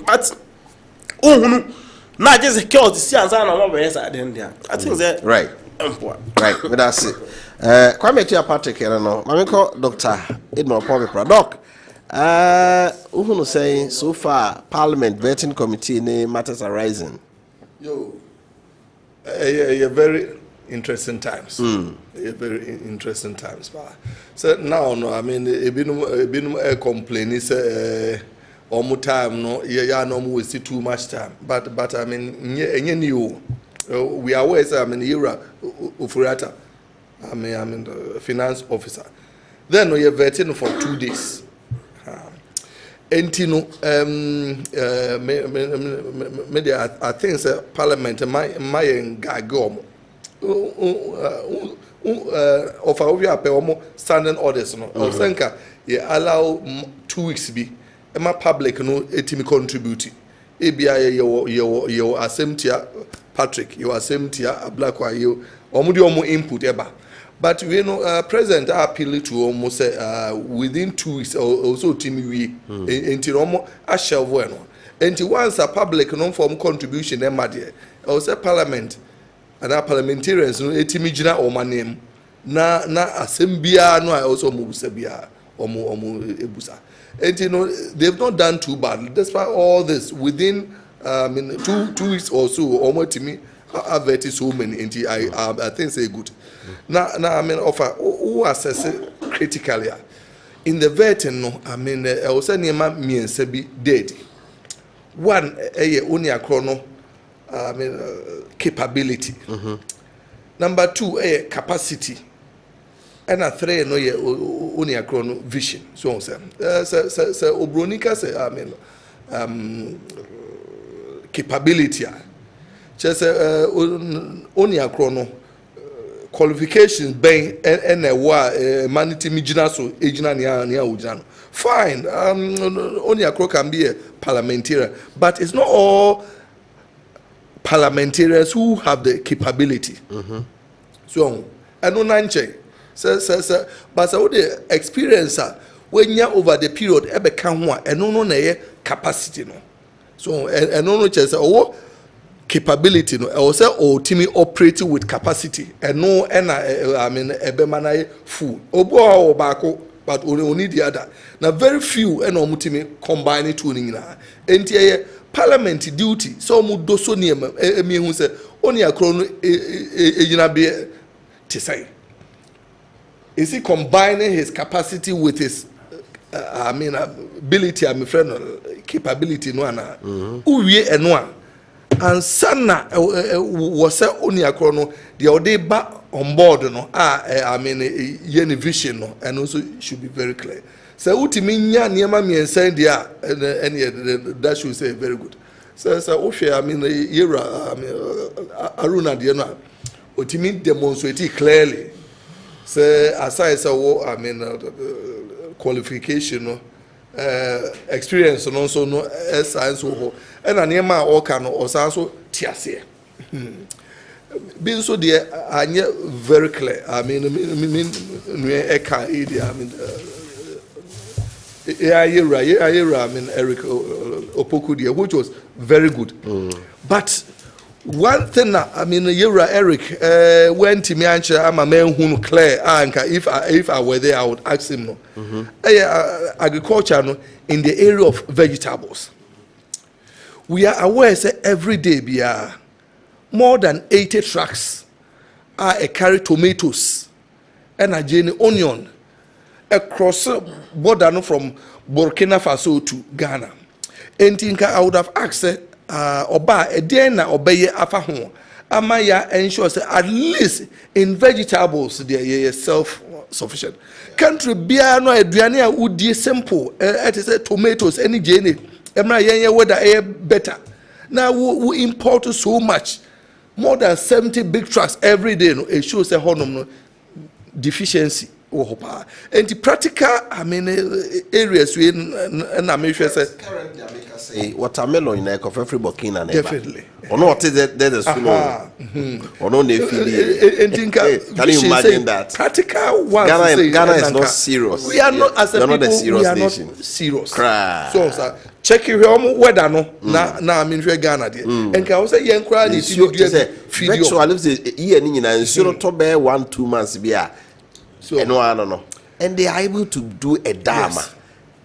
But oh, not just a chaos. See, and some of them are there. I think that right. Right, but that's it. Kwame Tia Patrick, I don't know. I call Dr. Edmond Pomipra. Doc, who saying so far Parliament vetting committee name matters arising? Yo, very interesting times. Very interesting times. So now, no, I mean, it been a complaint. Say, almost time, no, yeah, no, we see too much time. But I mean, new. We are always, I mean, Ira Ufurata, I mean, the finance officer. Then we are vetting for 2 days. And you know, I think the Parliament, my gagom, of our standing orders, no, or Sanka, you allow 2 weeks be, and my public, no, etimi contribute. ABI, your assembly. Patrick, you are same tier, a black one, you almost input ever. But we know President appeal to almost within 2 weeks or so, Timmy, until almost a shall bueno. Until once a public non form contribution, Madia, or say Parliament and our parliamentarians, no, Timijina or my name. Na Assembia, no, I also move Sabia or more Ebusa. And you know, they've not done too bad. Despite all this, within 2 weeks or so, almost to me, I've vetted so many, and I think say good. Now, I mean, offer who assess it critically. In the vetting, no, I mean, I was saying, me and Sebi dead. One, only a chrono, I mean, capability. Number 2, capacity. And a 3, no, only a chrono vision. So, say, Obronika say, I mean, capability. Just only a chrono qualifications bang and a manity mijina so ejina nia ujano. Fine, only a crow can be a parliamentarian, but it's not all parliamentarians who have the capability. So, I know nanche. But so the experience when you over the period ebe kanwa eno no na capacity no. So and no just oh capability no I will say oh team operating with capacity and no and I mean ebe mana full obo o baako but only the other now very few and no team combine two nyina enti parliament duty so mu do so ne emi hu say oni akro no ejina be te say is he combining his capacity with his I mean ability, I'm friend capability no ana uwie eno and sana was only a chrono the ode ba on board no I mean yen vision no and also should be very clear so utimi nya niema miensa dia and that should say very good so I mean yera I mean aruna dia no utimi demonstrate clearly say aside so I mean qualification experience no so no science ho and anema all can also tiase being so there anya very clear I mean e can I mean I mean Eric Opoku there which was very good but one thing I mean Eric went to me answer I'm a man who clear if I were there I would ask him no agriculture no in the area of vegetables we are aware say every day be more than 80 trucks carry tomatoes and a onion across border no from Burkina Faso to Ghana and think I would have asked oba eden na obeye afa ho ama ya ensure say at least in vegetables they are self sufficient country bia no aduane a udie simple it is tomatoes any jene emra yen weather better now we import so much more than 70 big trucks every day. No, it shows a honor deficiency. And the practical, I mean, areas we and I make sure currently I say watermelon in a every Burkina. Definitely. Or not, there's a or no, they feel. Can you imagine that? Practical one. Ghana is not serious. We are not as a people. We are not serious. So, check your home weather no. Na I mean we Ghana there. And can also young crowd is virtual lives a year and so to bear 1-2 months beer. So no. And they are able to do a dam.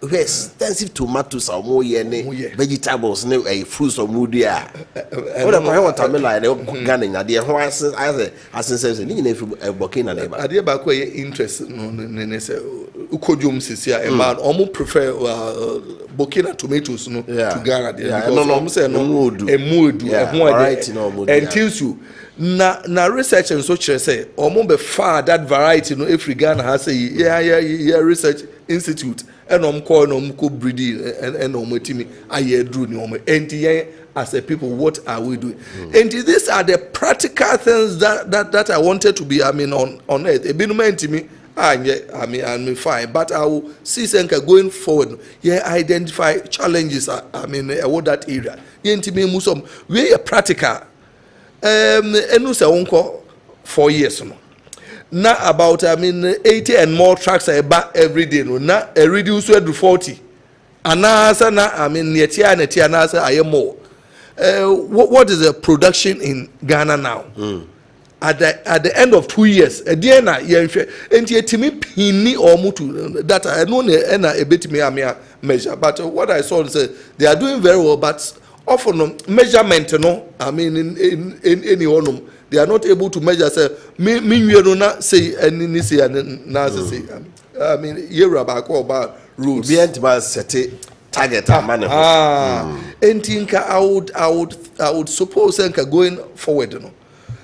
We extensive tomatoes or more vegetables, no a fruits or moody. What about watermelon? Ghana, the horse as says a Burkina neighbor. I dear back where interest no Ukojum Sisia, a man almost prefer Burkina tomatoes no to Ghana. No, and tells you. Na research and such say almost be far that variety no every Ghana has a research institute and call breeding and team aye drew no and as a people what are we doing and these are the practical things that I wanted to be on earth a bit to me I'm fine but I will see Senka going forward identify challenges what that area musum we are practical enu se wonko 4 years no na about 80 and more trucks every day no na reduce to 40 anasa na netia anasa aye more what is the production in Ghana now at the end of 2 years again na yenhwe enti etimi pini omutu that I know na ebetimi amia measure but what I saw is they are doing very well but often measurement no in any one they are not able to measure say me no na say any say na say year about rules be ant set target man and think I would suppose enka going forward no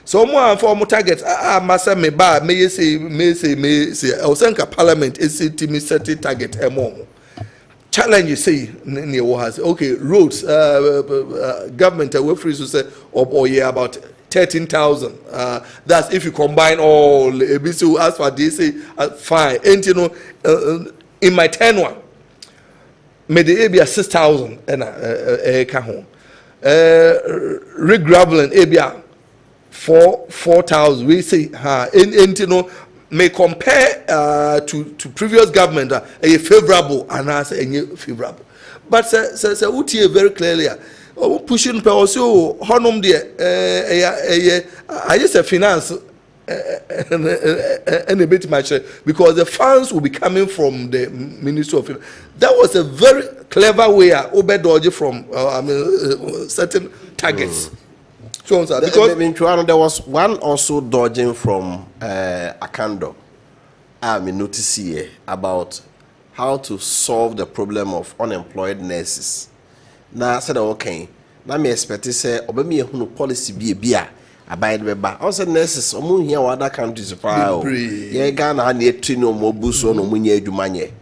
so more for target massa me ba me say I was enka parliament is me set target more challenge you say near was okay roads governmental we free to say about 13,000 that's if you combine all ABC as for they say fine and you know in my tenure made the area 6,000 and ka home regraveling area 4,000 we say and you know may compare to previous government a favorable and as a favorable but say utie very clearly pushing per also honum there I just a finance and a bit much because the funds will be coming from the Ministry of Finance. That was a very clever way obey from certain targets. So because there was one also dodging from Akando. I notice here about how to solve the problem of unemployed nurses. Now I said okay. Now me expect to say obey me policy be abide beba. Also nurses omu here other countries yeah Ghana na train no mo buso no munye adwumanye.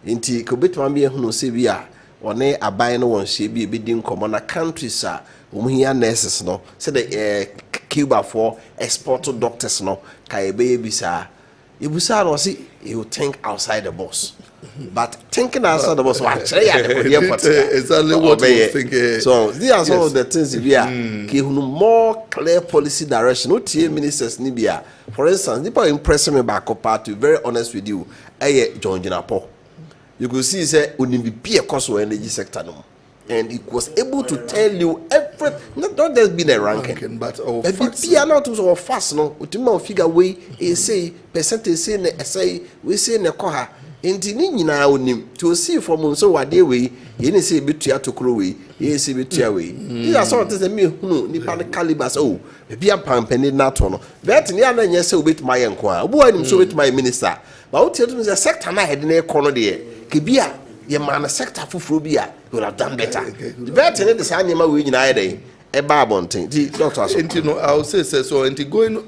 Nti ko betwa me ehunu se bia one abide no won hye bi di nkomo na countries a here nurses no say the Cuba for export doctors no kai be bisa ibusa no see you think outside the box but thinking outside the box exactly what we think so these are some of the things we are more clear policy direction what ministers ni bia for instance people impress me back up to very honest with you John Jinapo you could see say only be a cost of energy sector no and it was able to tell you everything. Not just be the ranking, but not so fast. No, ultimate figure way say percentage say we say ne koha. Enti ni nyina onim to see from so wade we ye say betua to kro we ye say betua we. These are some of the me hunu nipa ne calibers oh bia pampani na to no. Bet ni ana nya say obetuma ye nko a. Obo anim so betuma minister. But what tell them the sector na head na ekono de ke bia ye man sector fufuro bia will have done better. The better than the same ma we nyina dey e ba bonten. Di doctor so. Enti no I will say so enti going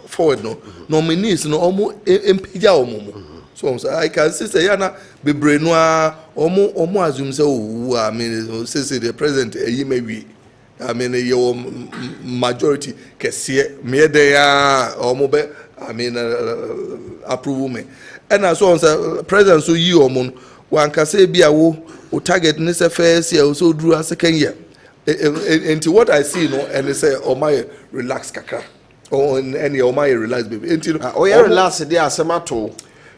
forward no nominees no omo empija omo. So I can see say yana bebre no omo assume say oh I mean say the president maybe I mean, your majority can see it. Me there or mobile. I mean, approve me. And as well as president, so you one can say be a wo target in this first year, also drew a second year. Into what I see, and they say, oh my, relax, kaka. Or any oh my, relax, baby. Oh, yeah, relax, they are semato.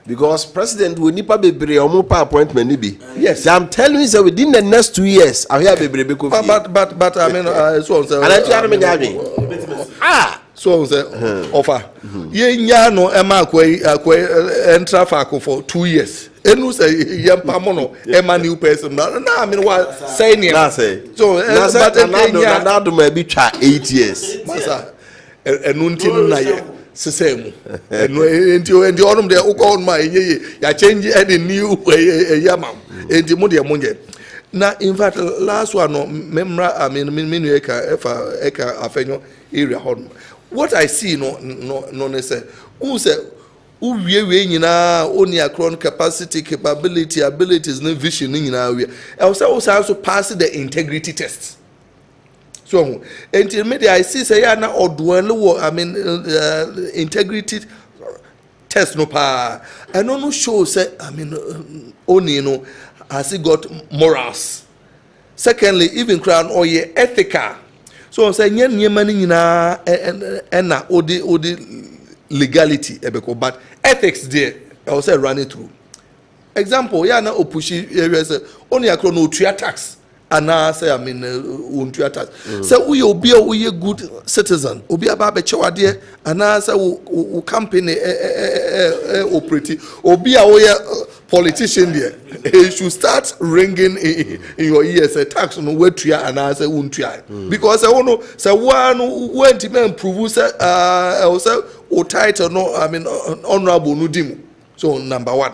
Because president will nipa bebre or more appointment be. Yes, I'm telling you, so within the next 2 years, I have bebre because. But I mean, so so offer. Ye no Emma enter for 2 years. Enu say yampa mono Emma new person. Na I mean what say near. So but now do maybe 8 years. Masa enunti na ye. Sesemu and the autumn there on my ya change any new yamam and the money money. Now in fact last one no memra I mean eka afenyo area home. What I see no say who say who we nyina only across capacity, capability, abilities, no vision nyina we. I also pass the integrity test. So, intermediate, I see say na odwele I mean integrity test no pa. I no show say I mean only has he got morals. Secondly, even crown or ye ethical. So say nye mani nyina na odi legality ebeko but ethics there I say run it through. Example, ya na opushi area say only akro no tria tax. And I say, I mean, so we will be a good citizen. We be about the and I say, we campaign operating. We be a politician there. He should start ringing in your ears a tax on where to and I say, won't try. Because I want to say, one went to improve, or title, no, I mean, honorable Nudimu. So, number one.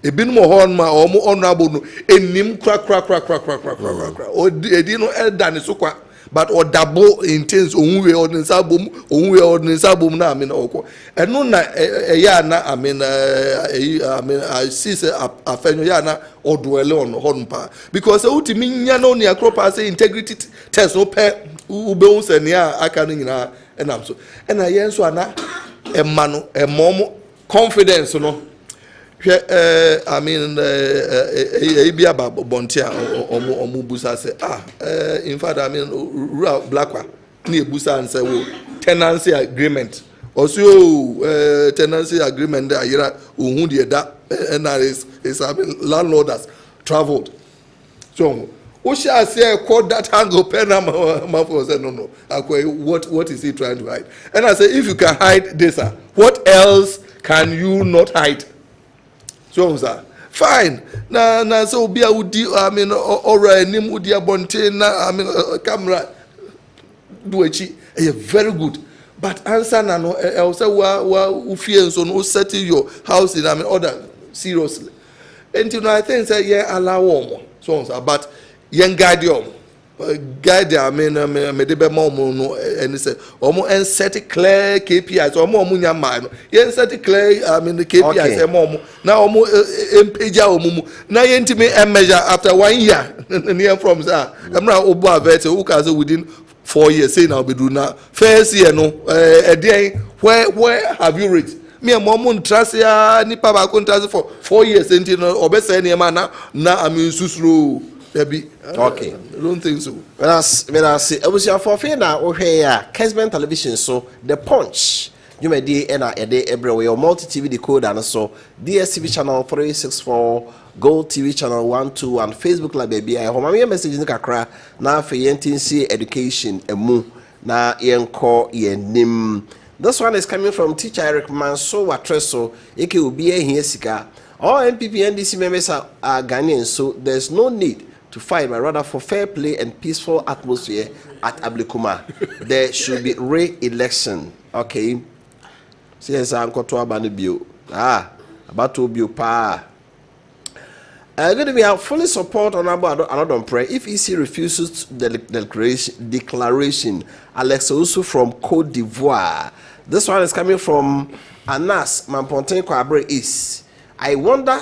A bit more horn ma or more honorable no enim crack or edino eldan so kwa but or double intense onwe ordinance album na I mean oko and no na ya na I mean I see say afenyo ya na odwele on horn pa because ultimi nya no ne akropa say integrity test no pe ube unse ne aka no nyina enam so and I yen so ana emma no emomo confidence no I mean, Abia Bontia or Mubusa say, in fact, I mean, black one near Busa and say, tenancy agreement. Also, tenancy agreement that Uhundi that and is I mean, landlords traveled. So, Osha say, quote that angle pen said, no. What is he trying to hide? And I say, if you can hide this, what else can you not hide? So fine. Na so be a udi I mean ora nim udi abonte na I mean camera duechi very good. But answer na no I say wa ufie so no settle your house in I mean order seriously. And you know I think say yeah allow so but yen guide I mean me de be mo no and say omo en set clear KPIs omo nya man yen set clear I mean the KPIs e mo na omo empeja omo na yen timi measure after 1 year near from say emra obo avert who can say within 4 years say now be do na first year no where have you reached me momo trust ya nipa ba ko trust for 4 years enti no obese ne ma na I mean susuru. Okay. I don't think so. When I say, I was your forfeit now, Kessben television, so the punch. You may do a day everywhere, multi TV decoder, and so DSTV channel 364, Gold TV channel 12, and Facebook Live baby. I have a message in the Kakra now for YNTC education and mu na yenko yenim. This one is coming from teacher Eric Manso Watreso, Eke will be here sika. All MPP NDC members are Ghanaian, so there's no need to fight, but rather for fair play and peaceful atmosphere at Ablikuma. There should be re-election. Okay. Yes, I'm going to Abanibio. About to be pa. Going to be a fully support on another prayer. If EC refuses the declaration, Alex Ousu from Cote d'Ivoire. This one is coming from Anas Mamponten Kwabre East. I wonder,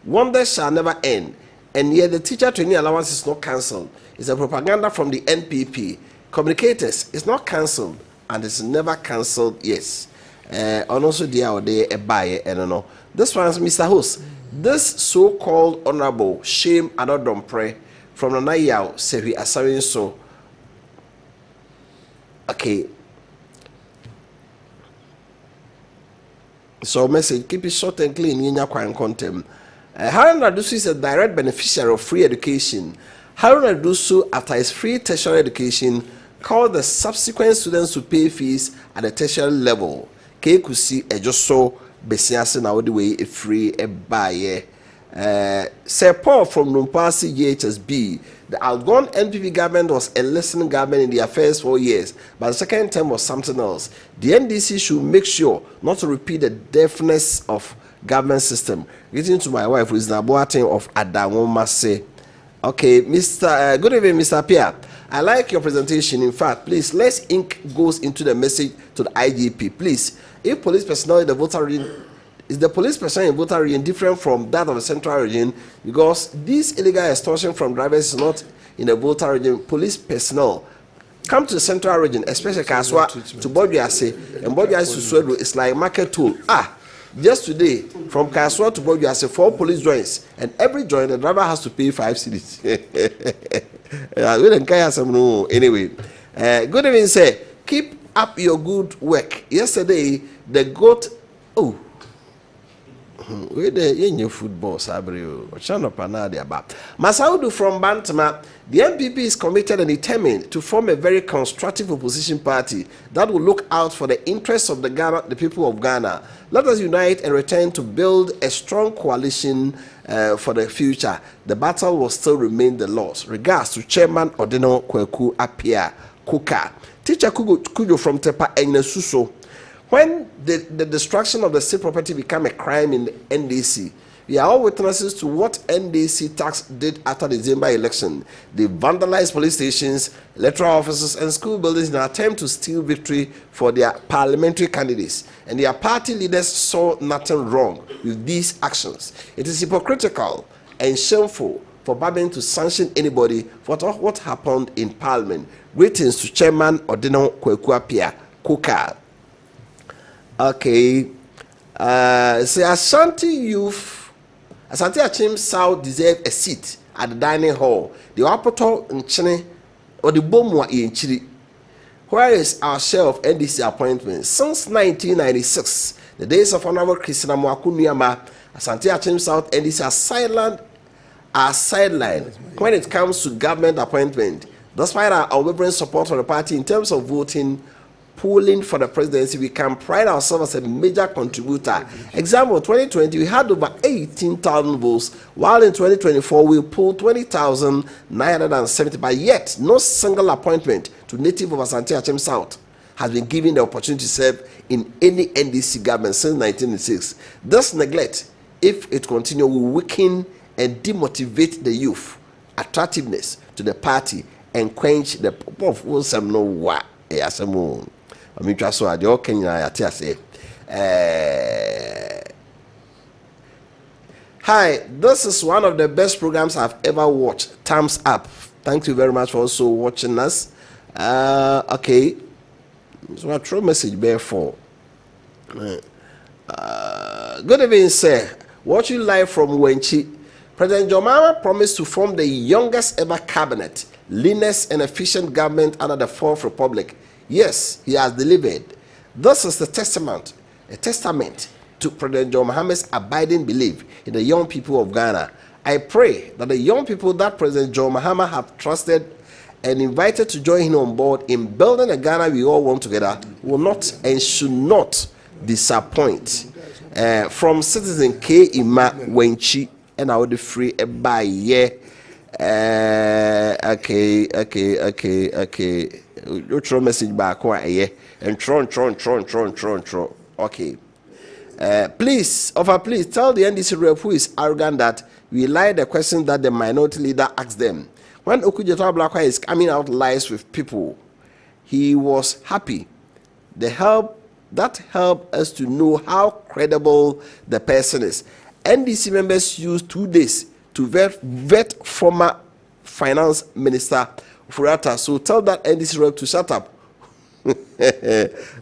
wonder shall never end, and yet the teacher training allowance is not cancelled. It's a propaganda from the NPP. Communicators, it's not cancelled and it's never cancelled, yes. And also the other day, a buyer, I don't know. This one is Mr. Host. This so-called honorable shame and not pray from the Nayao, say we are saying so. Okay. So message, keep it short and clean in your content. Harun Radusu is a direct beneficiary of free education. Harun Radusu, after his free tertiary education, called the subsequent students to pay fees at the tertiary level. Kekusi ejoso besiase na wodi way a free a buyer. Sir Paul from Numpasi GHSB, the outgone NPP government was a listening government in the affairs for years, but the second term was something else. The NDC should make sure not to repeat the deafness of government system. Getting to my wife, who is the Boating of Adamomase. Okay, Mr. Good evening, Mr. Appiah. I like your presentation. In fact, please, less ink goes into the message to the IGP. Please, if police personnel in the voter region, is the police personnel in voter region different from that of the central region? Because this illegal extortion from drivers is not in the voter region. Police personnel come to the central region, especially Kaswa to Bojuase, and Bojuase to Swedru, it's like market tool. Just today, from Kaswa to Bojuase, 4 police joints, and every joint the driver has to pay 5 cedis. Anyway, good evening, sir. Keep up your good work. Yesterday, the goat. Oh, where the football, Sabrio, Masaudu from Bantama. The NPP is committed and determined to form a very constructive opposition party that will look out for the interests of the people of Ghana. Let us unite and return to build a strong coalition for the future. The battle will still remain the Lord's. Regards to Chairman Odino Kofi Appiah Kuka. Teacher Kujo from Tepa Enyesuso. When the destruction of the state property became a crime in the NDC, we are all witnesses to what NDC tax did after the December election. They vandalized police stations, electoral offices, and school buildings in an attempt to steal victory for their parliamentary candidates. And their party leaders saw nothing wrong with these actions. It is hypocritical and shameful for Babin to sanction anybody for what happened in Parliament. Greetings to Chairman Odino Kofi Appiah Kuka. Okay. Say Ashanti youth. Asante Achim South deserve a seat at the dining hall. The Wapoto Nchene or the Bomwa in Chiri. Where is our share of NDC appointments? Since 1996, the days of Honorable Christina Mwakunuyama, Asante Achim South NDC are sidelined when it comes to government appointment. Despite our unwavering support for the party in terms of voting, polling for the presidency, we can pride ourselves as a major contributor. Example, 2020, we had over 18,000 votes, while in 2024, we polled 20,970, but yet no single appointment to native of Asante Achim South has been given the opportunity to serve in any NDC government since 1996. This neglect, if it continues, will weaken and demotivate the youth, attractiveness to the party, and quench the of wholesome no wa. I mean, just so I do Kenya. Hi, this is one of the best programs I've ever watched. Thumbs up. Thank you very much for also watching us. Okay. So I throw message there for. Good evening, sir. Watching live from Wenchi. President Jomama promised to form the youngest ever cabinet, leanest and efficient government under the Fourth Republic. Yes, he has delivered. This is a testament to President John Mahama's abiding belief in the young people of Ghana. I pray that the young people that President John Mahama have trusted and invited to join him on board in building a Ghana we all want together will not and should not disappoint. From citizen K. Ima Wenchi, and I would free a buy. Okay. You throw message back and tron. Okay. Please tell the NDC rep who is arrogant that we lie the question that the minority leader asked them. When Okujeto Ablakwa is coming out lies with people, he was happy. That helped us to know how credible the person is. NDC members used 2 days to vet former Finance Minister Furata. So tell that NDC rep to shut up.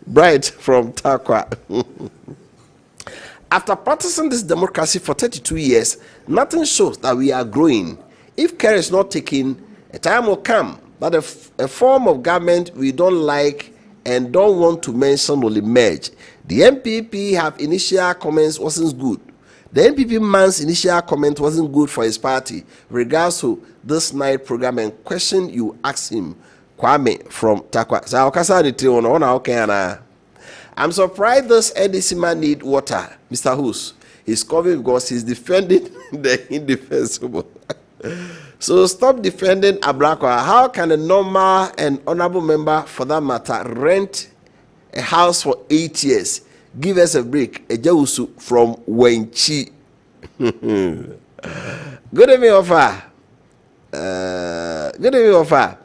Bright from Takwa. After practicing this democracy for 32 years, nothing shows that we are growing. If care is not taken, a time will come that a form of government we don't like and don't want to mention will emerge. The MPP have initial comments wasn't good. The MPP man's initial comment wasn't good for his party regards to this night program and question you asked him. Kwame from Takwa. I'm surprised this NDC man need water, Mr. Hus. He's coming because he's defending the indefensible. So stop defending Ablakwa. How can a normal and honorable member, for that matter, rent a house for 8 years? Give us a break. A Jawusu from Wenchi. Good evening, Wofa. Good evening, Wofa.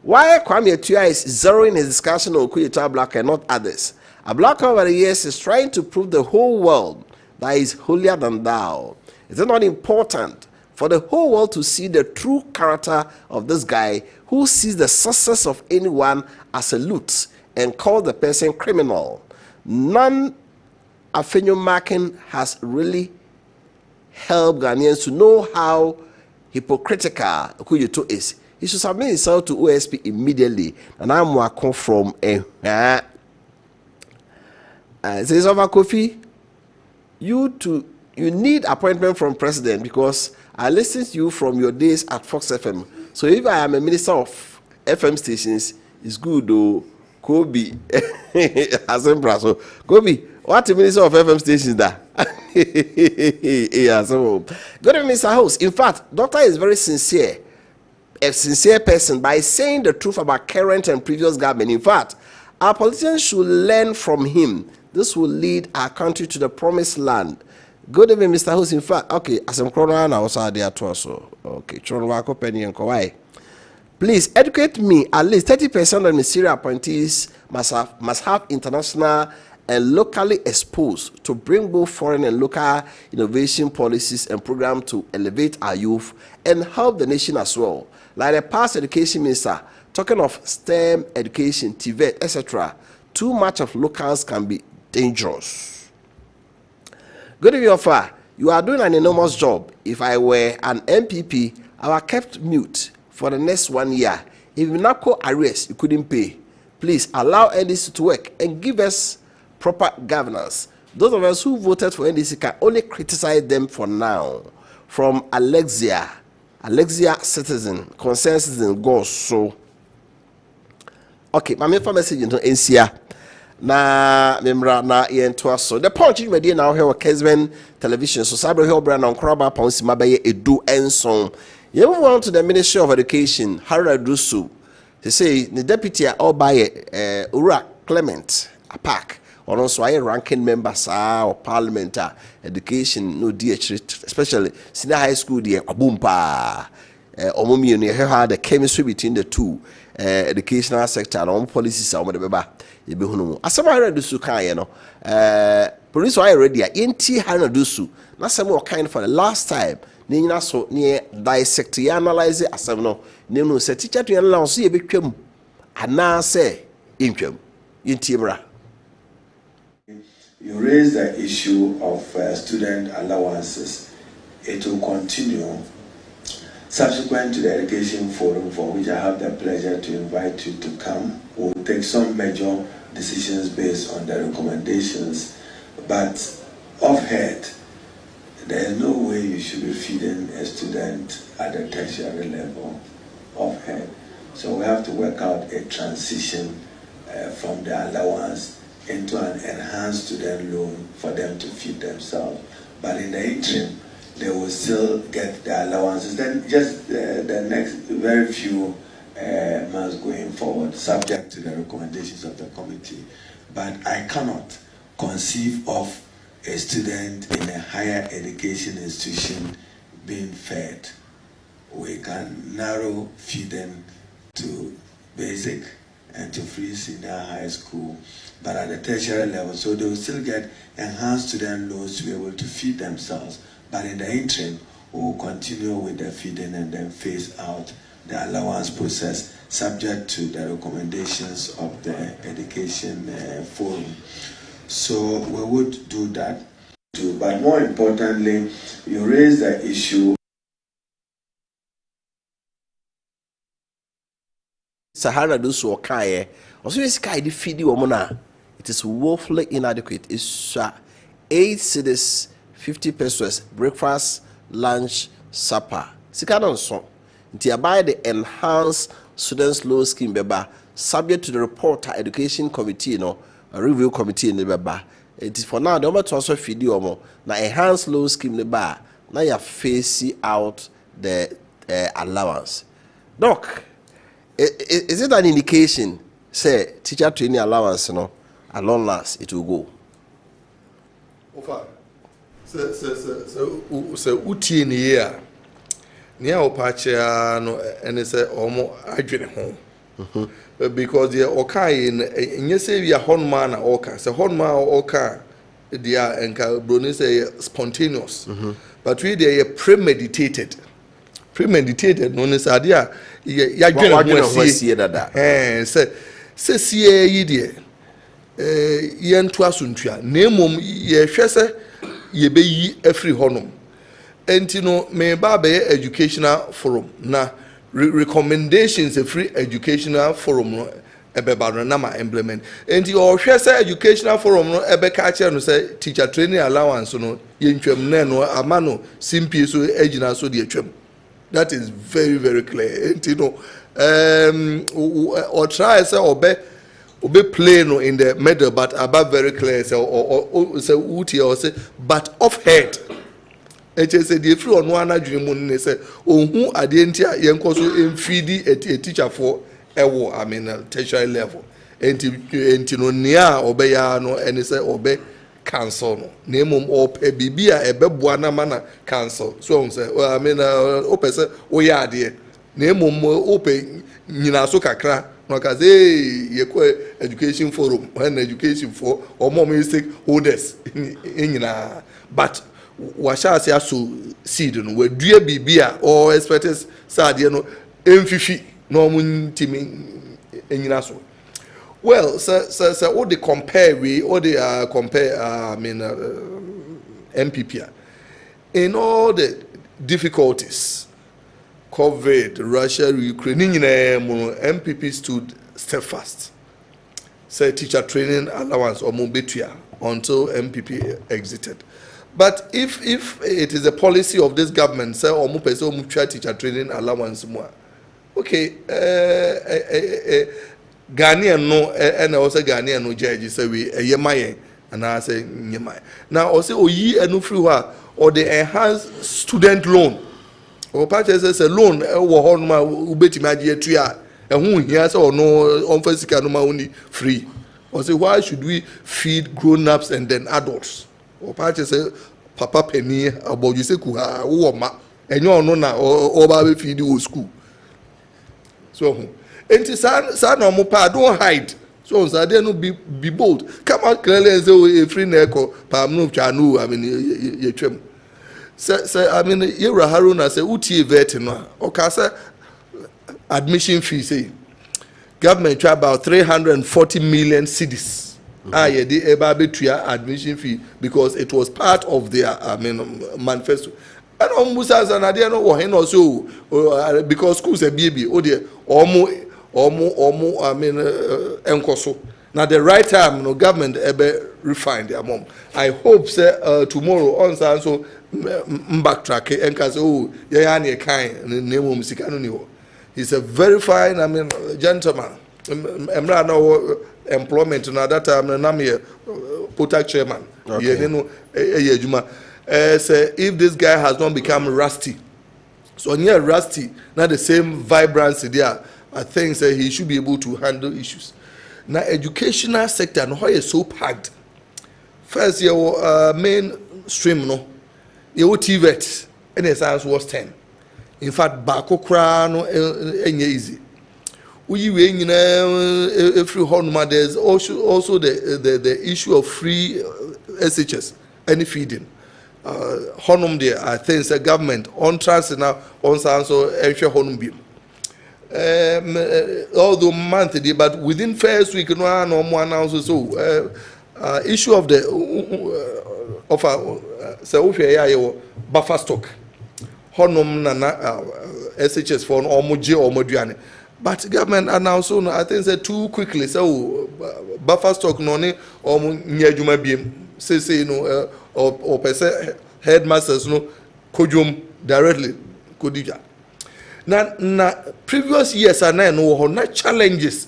Why Kwame Appiah is zeroing his discussion on Kuyita Ablakwa and not others? Ablakwa over the years is trying to prove the whole world that is holier than thou. Is it not important for the whole world to see the true character of this guy who sees the success of anyone as a loot and calls the person criminal? Non-affinio marking has really helped Ghanaians to know how hypocritical Kuyito is. He should submit himself to OSP immediately. And I'm walking from says Wofa Kofi, you need appointment from president because I listened to you from your days at Fox FM. So if I am a minister of FM stations, it's good though. Kobe, so Kobe, what a minister of FM stations that? Yeah, so good evening, Mr. Host. In fact, Doctor is very sincere. A sincere person by saying the truth about current and previous government. In fact, our politicians should learn from him. This will lead our country to the promised land. Good evening, Mr. Host. In fact, okay, as I'm crying now, also there too. Also, okay, please educate me. At least 30% of ministerial appointees must have international and locally exposed to bring both foreign and local innovation policies and programs to elevate our youth and help the nation as well. Like the past education minister, talking of STEM education, TVET, etc., too much of locals can be dangerous. Good evening, Wofa. You are doing an enormous job. If I were an MPP, I would have kept mute for the next 1 year. If you not call arrest, you couldn't pay. Please allow NDC to work and give us proper governance. Those of us who voted for NDC can only criticize them for now. From Alexia citizen, concerned citizen, go so. Okay, my main message into NCA. Na memra na yentoa so the punch in media now here Kessben television so cyber here brand on craba ponsi mabaye edu enson. You move on to the Ministry of Education. Harry Dusu, they say the deputy all by Ura Clement Appiah, or also a ranking members or Parliamentary education no DH, especially senior high school dear Abumpa. Omumi and had the chemistry between the two educational sector and all policies are whatever. As some Harry Dusu can, police are already NT Harry Dusu, not some more kind for the last time. Nina so near dissect analyze it as no name say teacher to allow see a big chem and now say income in Timra. You raise the issue of student allowances. It will continue subsequent to the education forum, for which I have the pleasure to invite you to come. We'll take some major decisions based on the recommendations, but offhand, there is no way you should be feeding a student at the tertiary level offhand. So we have to work out a transition from the allowance into an enhanced student loan for them to feed themselves. But in the interim, they will still get the allowances. Then just the next very few months going forward, subject to the recommendations of the committee. But I cannot conceive of a student in a higher education institution being fed. We can narrow feeding to basic and to free senior high school, but at the tertiary level, so they will still get enhanced student loans to be able to feed themselves. But in the interim, we will continue with the feeding and then phase out the allowance process, subject to the recommendations of the Education Forum. So we would do that too. But more importantly, you raise the issue. Sahara do so kaye. Also, this guy the feed you it is woefully inadequate. It's 8 cedis, 50 pesos, breakfast, lunch, supper. Sikadon so. Until by the enhanced students loan scheme beba, subject to the report education committee, a review committee in the beba. It is for now the over to also feed you more. Now enhanced loan scheme the bar. Now you face out the allowance. Doc, is it an indication? Say teacher training allowance, at long last it will go. Wofa, so uti in the year. Near Opachia no and say almost adwene home. Because the okay in you say we are honman oka. So honman oka they are and say spontaneous. But we they are premeditated. Premeditated no is idea ya adwene see that. Say see ye die yen to asuntua. Nemom ye hwese ye be yi afri honum. And me babe educational forum na recommendations a free educational forum no ebe na ma implement and you say educational forum no ebe ka che no say teacher training allowance no yentwem na no amano simpi so agina so de atwem. That is very, very clear. And or try say obe play no in the middle but above very clear say or say uti or say but off head. It is a different on one adrenaline. Say, oh, who are the entire young course in feeding a teacher for tertiary level. And near obey no, and it's obey council no. Name or pay bibia a bebuana mana council. So say, well, open say, oh, yeah, dear. Name open Ninasoka cra, no, cause ye education forum, and education for or more mistake holders in but. Washa say so seed no we dua bibia or expected sad no emfifi no muntimi enyina so. Well so all the compare we all the compare MPP in all the difficulties COVID Russia Ukraine MPP stood steadfast. Say teacher training allowance or betua until MPP exited. But if it is a policy of this government, say or teacher training allowance more, okay, Ghanaian no, and also Ghanaian no judge say we yemaye, and I say yemaye. Now also ye and no free or the enhanced student loan, or purchase a loan or honma ubeti maji tuya, and who hears or no on physical no only free. Or say why should we feed grown-ups and then adults? Or party say papa penny about you say kuha woma and you know na or baby feed you school. So and sa no mo pa don't hide. So there no be bold. Come out clearly and say a free neko pam no chanu ye twem. Say Yera Haruna say uti vet no. Okay say admission fee say government try about 340 million cedis. Yeah, the Ebabetuya admission fee because it was part of their manifesto. And almost as an idea no one also because schools are baby oh dear enkoso. Now the right time no government ever refine their mom. I hope say tomorrow on so backtrack and cause oh yeah kind name of he's a very fine gentleman. I'm no employment na that time na me Potak chairman. Say if this guy has not become rusty, so near rusty, not the same vibrancy there, I think say he should be able to handle issues. Now educational sector no is so packed. First your mainstream no, your TVET and the science was 10. In fact, bako kra no easy. We every home there's also the issue of free SHS any feeding. Honum there I think the government on trans now on so ensure honum beam. although monthly, but within first week, no more announced. So, issue of the buffer stock. Honum na SHS for Omoji or Moduane. But government announced, I think, say too quickly. So, buffer stock noni or Nyajuma Bim, say no, or per se headmasters no, Kojum directly, Kodija. Na previous years are no challenges.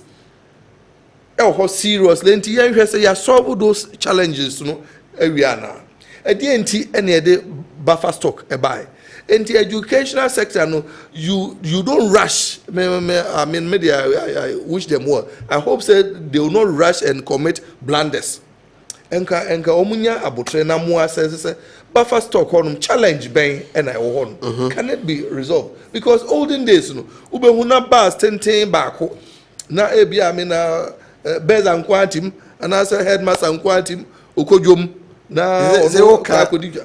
How serious? Lenti you say you solve those challenges, no. We are now. At the end, any day buffer stock buy. In the educational sector, no, you don't rush. I mean, media. I wish them well. I hope that they will not rush and commit blunders. Enka omunya abotre na mua says buffer stock on challenge bang and I won. Can it be resolved? Because olden days, no, ube huna bars 10 back na ebi I mean bez and quantum and as a headmaster and quantum ukojum. Na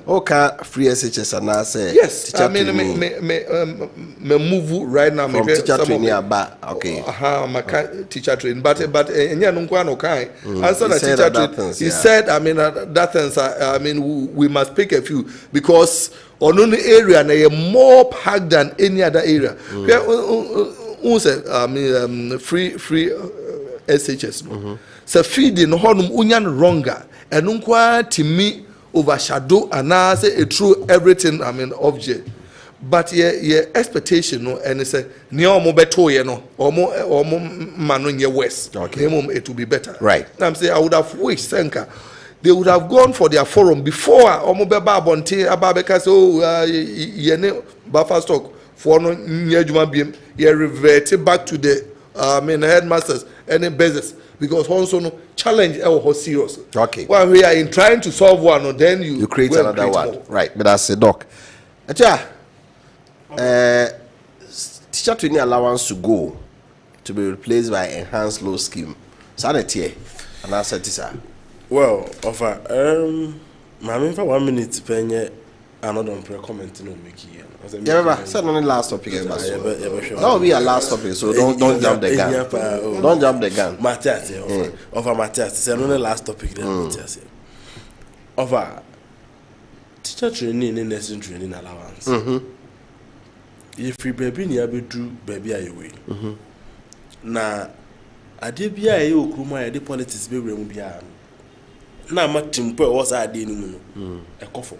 okay free SHS and I say yes. I mean me move right now from teacher training about okay. My teacher training, but enya nunkwa no kai. Answer the teacher training. He said, I mean that things. I mean we must pick a few because on one area na more packed than any other area. Who said I mean free SHS. So feeding honum unyan wronger. And unkwa to me overshadow and I say a true everything I mean object. But yeah expectation no and it's a near mo beto ye no or more man on your west. Okay. It will be better. Right. I'm saying I would have wished Senka. They would have gone for their forum before or beba bonte ababeka so ye buffer stock for no nyejuma biem ye revert back to the headmasters and the business. Because also no challenge our serious. Okay. While we are in trying to solve one, then you create another one. More. Right. But that's a doc. Teacher training allowance to go to be replaced by enhanced low scheme. Sanity. And I said this. Well, offer my for 1 minute penny another comment no make here. Yeah, sir, only last topic. That will be a last topic, so don't jump the gun. Don't jump the gun. Matthias, over Matthias, say only last topic. Matthias, over teacher training and nursing training allowance. If you baby ni abedu baby ayewe. Na ade bia ye okruma ye de politics be wrem bia. Na matimpo e was ade ni mu no. Ekofo.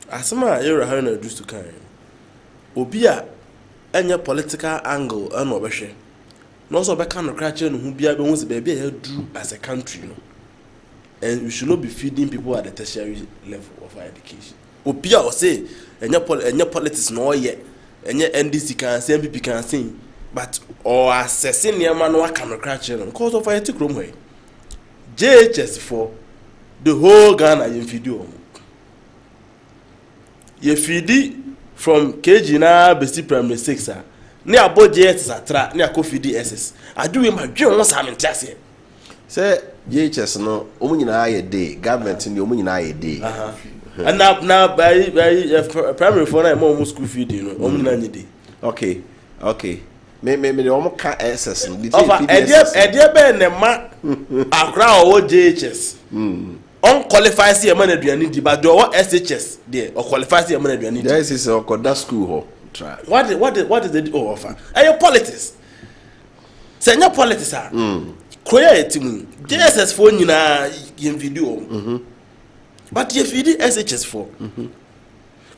Asema you're how na reduce to kind. Obia enya political angle and obehwe. No so be kan no crache no hu bia be hu se baby e do as a country no. And we should not be feeding people at the tertiary level of our education. Obia o say enya politics no ye. Enya NDC can say MPP can sing. But or assessing near man no kan no crache no because of our tikrom way. JHS for the whole Ghana in video. Ye feedi from KG na besti primary 6 ah ne abojets atra ne akofidi SS adu ma dwen won sa mentiase say JHS no omunyina aye day government ni omunyina aye day and na by primary for na mo school feeding no omunyina nyi day okay me omo ka SS ni edie be ne ma akra o JHS unqualified see man aduani di but do what SHS there or qualified see man aduani there is that school ho try what is the offer ayo politics say nya politics ah create mu JSS for nyina yin video but ye feed SHS for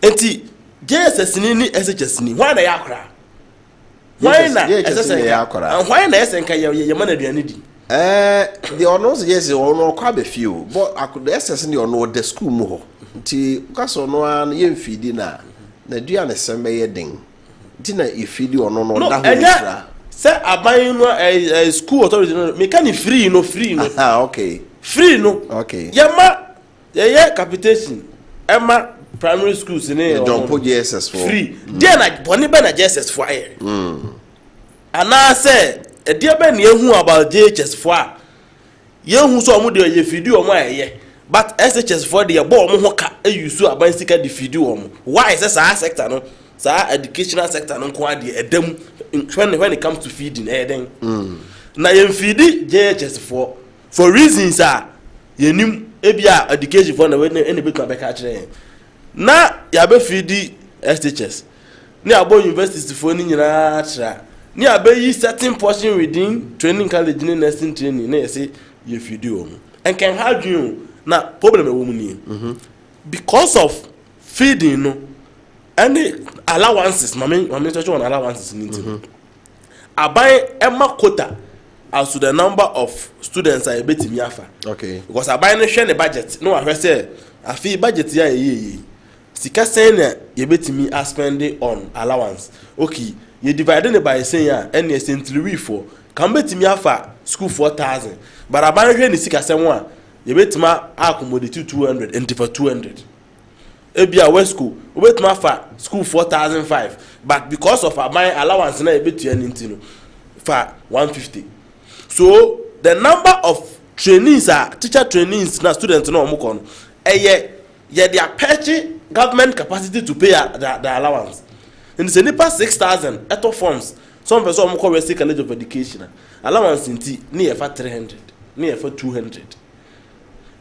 enti JSS ni SHS ni why na yakra why na SSS yakra and why na SNK ye man aduani di the honors yes ono kwa be few but the SS ni ono the school mu ho nti kaso no an ye feed na dua ne sembe ye den nti na e feed ono no da ho fra say aban no school authority no me can free no okay free no okay ye capitation emma primary schools ni don't put JSS for free there na boni be na JSS for aye ana say e dia be na ehu about JHS for a ye hu so omo de ye feed omo aye but SHS for the bo omo ho ka e use aban sika de feed omo why is that sector no sa educational sector no ko ade edam when it comes to feeding then na yen feed JHS for reasons yenim ebia education for na we any bit ma be ka kire na ya be feed SHS ni abo universities for ni nyina kira ni abeyi certain portion within training college ni nursing training na say you feed o and can have you na problem e wo mu ni because of feeding no any allowances mama touch on allowances ni nti abai emma quota as to the number of students I betimi afa okay because abai no hwe ne budget no ahwe say afi budget ya ye sika sen na ye betimi a spend on allowance okay you divide it by saying ya any essentially for can betimi afa school 4,000 but abai no hwe ne sika sen a ye betima accommodate 200 and for 200 ebia west school obetuma fa school 4,005 but because of my allowance na ebetu anything no fa 150 so the number of trainees teacher trainees na students na omukon ye their purchase government capacity to pay the allowance and say nipa 6,000 eto forms some person omukon West College of Education allowance nti ni ye fa 300 ni ye fa 200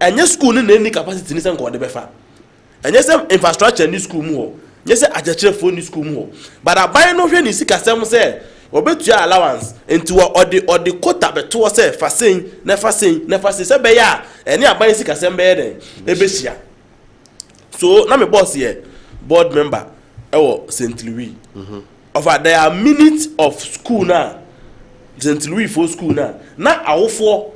enye school ni any capacity ni se nko de be fa and yes, infrastructure in school more. Yes, I just phone in school more. But I buy no when you see Kessben say, or bet your allowance into or the quota but to say for saying, never say, say, be ya, and ya buy see Kessben then, ebesia. So now my boss here, board member, St. Louis. Over there are minutes of school now, St. Louis for school now. Now our for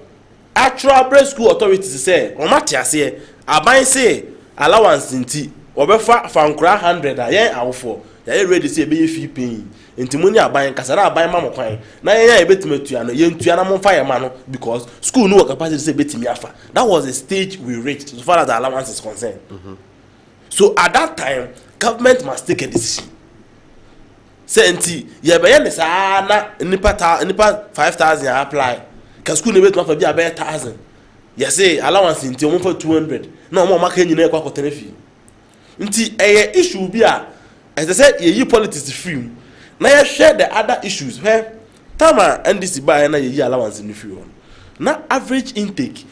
actual breast school authorities say, or Matthias here, I buy say. Allowance nti obefa fankura 100 ayen awofo ya ready say be fee paying nti money aban kasara aban ma mokwan na yen ya ebetimatua no yen tua na monfa ye ma no because school no capacity say betimi afa. That was the stage we reached so far as the allowance is concerned. So at that time government must take a decision say nti ye be yen sa na nipa 5,000 apply ka school no betuma fa bi about 1,000 you say allowance nti o for 200 na o mo maka nyina e kwa kotene fi nti issue bi as I said ye politics free na ye share the other issues where tama NDC buy na ye allowance in free one na average intake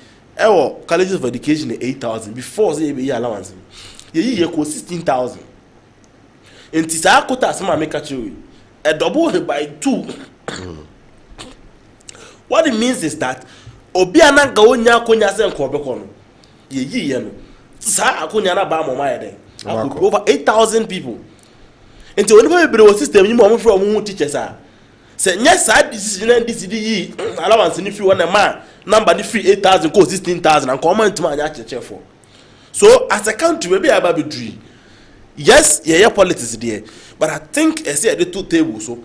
colleges of education 8,000 before say ye allowance ye ko 16,000 nti sa akota asema make chiwe double by 2 what it means is that obi ananga onya akonya se nkobeko no ye no sa akonya na ba mama ye den over 8,000 people into when we build system you mo from teachers say yes sa decision and DCD allowance ni free one man number ni free 8,000 ko 16,000 and comment man ya cheche for so as a country we be aba be dri yes ye politics there but I think I say the two tables so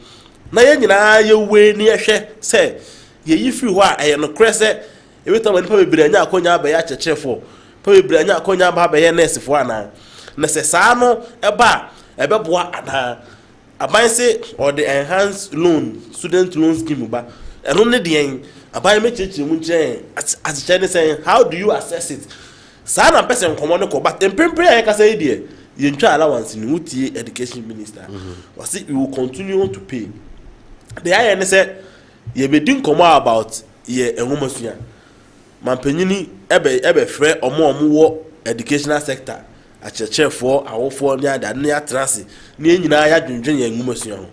na ye nyina ye we ni ye hwe say ye free ho no crese every time nipa bebre anya akonya ba ya cheche for pa bebre anya akonya ba ye nurse for ana na se sa no eba ebeboa ana aban say or the enhanced loan student loan scheme ba eno ne de en aban me cheche mu nchen as chene saying how do you assess it sa na person komo ne ko but empempre ya ka say de ye ntwa allowance ni utie education minister was it we will continue to pay the IN say ye be din komo about ye enwomasua mampanyini ebe frɛ omo wo educational sector a chechefo awofo ni ada ni atrase ni nyina ya dwendwen ye enwomasua ho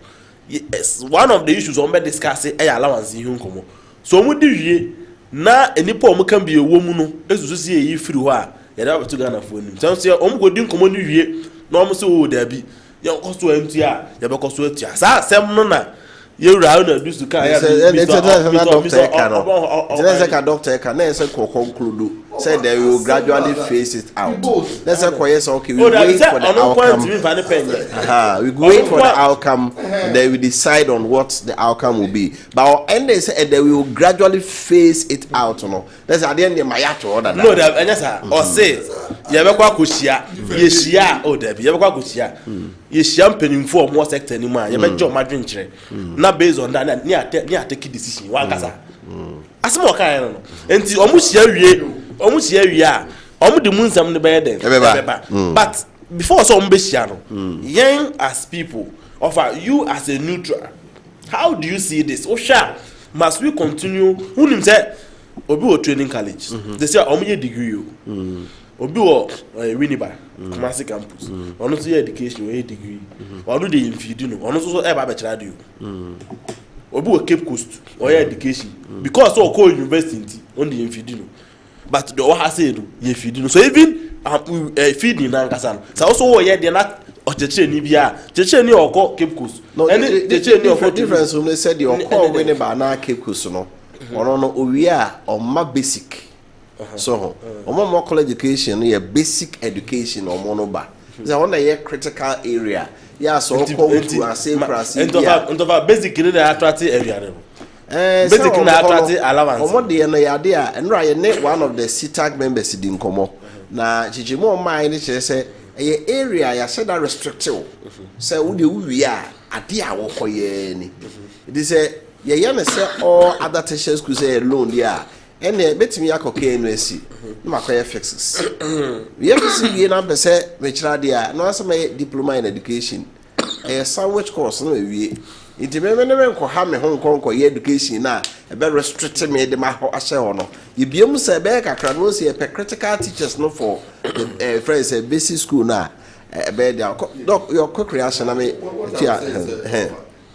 yes one of the issues on be discuss allowance hi nkomo so mu di wie na enipa omo kan bi ewo mu no esusu si yi free ho a ye da betu Ghana fo nim so omo go di nkomo ni wie na omo se o da bi ye koso antu a ye be koso atu a sa asem no na you round and do to carry doctor can say conclude say they will gradually phase it out. Let's say okay, we wait for the outcome. We wait for the outcome, then we decide on what the outcome will be. But and they say they will gradually phase it out. No, that's at the end of my order. No, or say you ever kwa kushia, yeshia, oh Debbie, you ever kwa kushia, yeshia penning for more sector anymore. You ever job my drink. Not based on that, near take decision. One casa. As more kind of and almost here we are. The moon some the bed. But before some bestiano, young as people offer you as a neutral. How do you see this? Osha, must we continue? Who him say? Obi or training college. They say omo degree. Obi or Winneba, Kumasi campus. Ono so education, we degree. Ono dey infeed no. Ono so e ba bachelor do. Obi or Cape Coast or education. Because so call university on the infeed no. But the one has said you feed no. So even feeding na nkasa. So also wo ye dey na Ocheche ni bia, cheche ni oko Cape Coast. No, the difference when they said the oko Winneba na Cape Coast no. Ono no owia o ma basic. So, more college education, yeah, basic education or monoba. It's a one critical area. Yeah, so called to a same class. And basic in the attractive area. Basic in the attractive allowance. Or what the idea, and Ryan, one of the CTAG members in Como. Now, Chichimo mind, she said, a area, I said that restrictive. So, we are at the hour for ye. It is a yeah, say all other teachers could say alone, yeah. And bet me a cocaine resi. No fixes. We have to see the number say, which radia, no as my diploma in education. A sandwich course, no, we. It never have me Hong Kong or education now. A very restricted me the maho ashono. You be almost a back, I can also see a critical teachers no for the friends a basic school now. A bed doc, your quick reaction. I mean,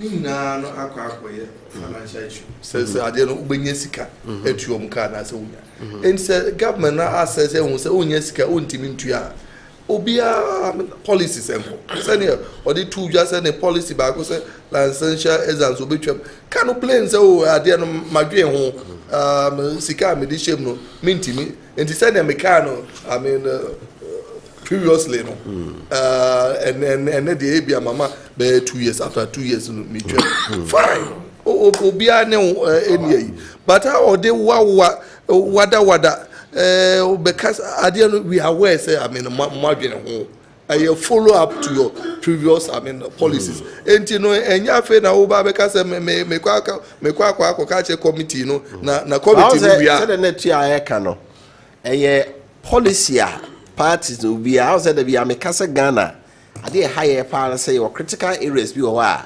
na no akwa financial issue says ade no ubenye sika etuom ka na se unya and say government na assess ehun say unya sika ontimi ntua obia policies enko say ne or the two just say policy ba ko say licensure exams obetwam ka no plan say o ade no madwe ho sika me di shem no mintimi enti say ne me ka no I mean previously no and the abia mama be 2 years after 2 years no me fine obia ne eni but how they wada because ade we are aware say I mean madwene ho I follow up to your previous I mean policies and you know enya fe na wo ba be ka say me kwa ka che committee no na committee no we are say the net ya ka no policy parties will be outside the Amikasa Ghana. I did higher power say or critical areas be or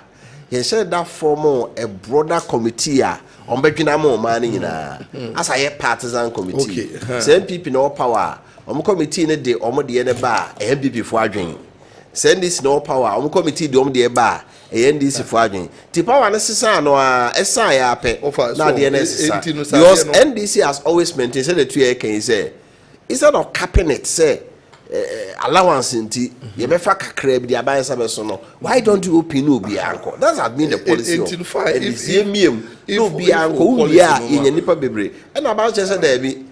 he said that form a broader committee on Bekinamo money as I hear partisan committee. Send people no power. Committee in a day or the bar, a MPP for drink. Send this no power. Committee dom the bar, a NDC for drink. Tipa necessary no SI pay not the NSC. Because NDC has always maintained the 2 year can say. Instead of capping it, say allowance inti you be fa kakra bi the abansa so no. Why don't you open no be anko? That's has been the policy. No be anko we are in nipa bebre. And about just say there be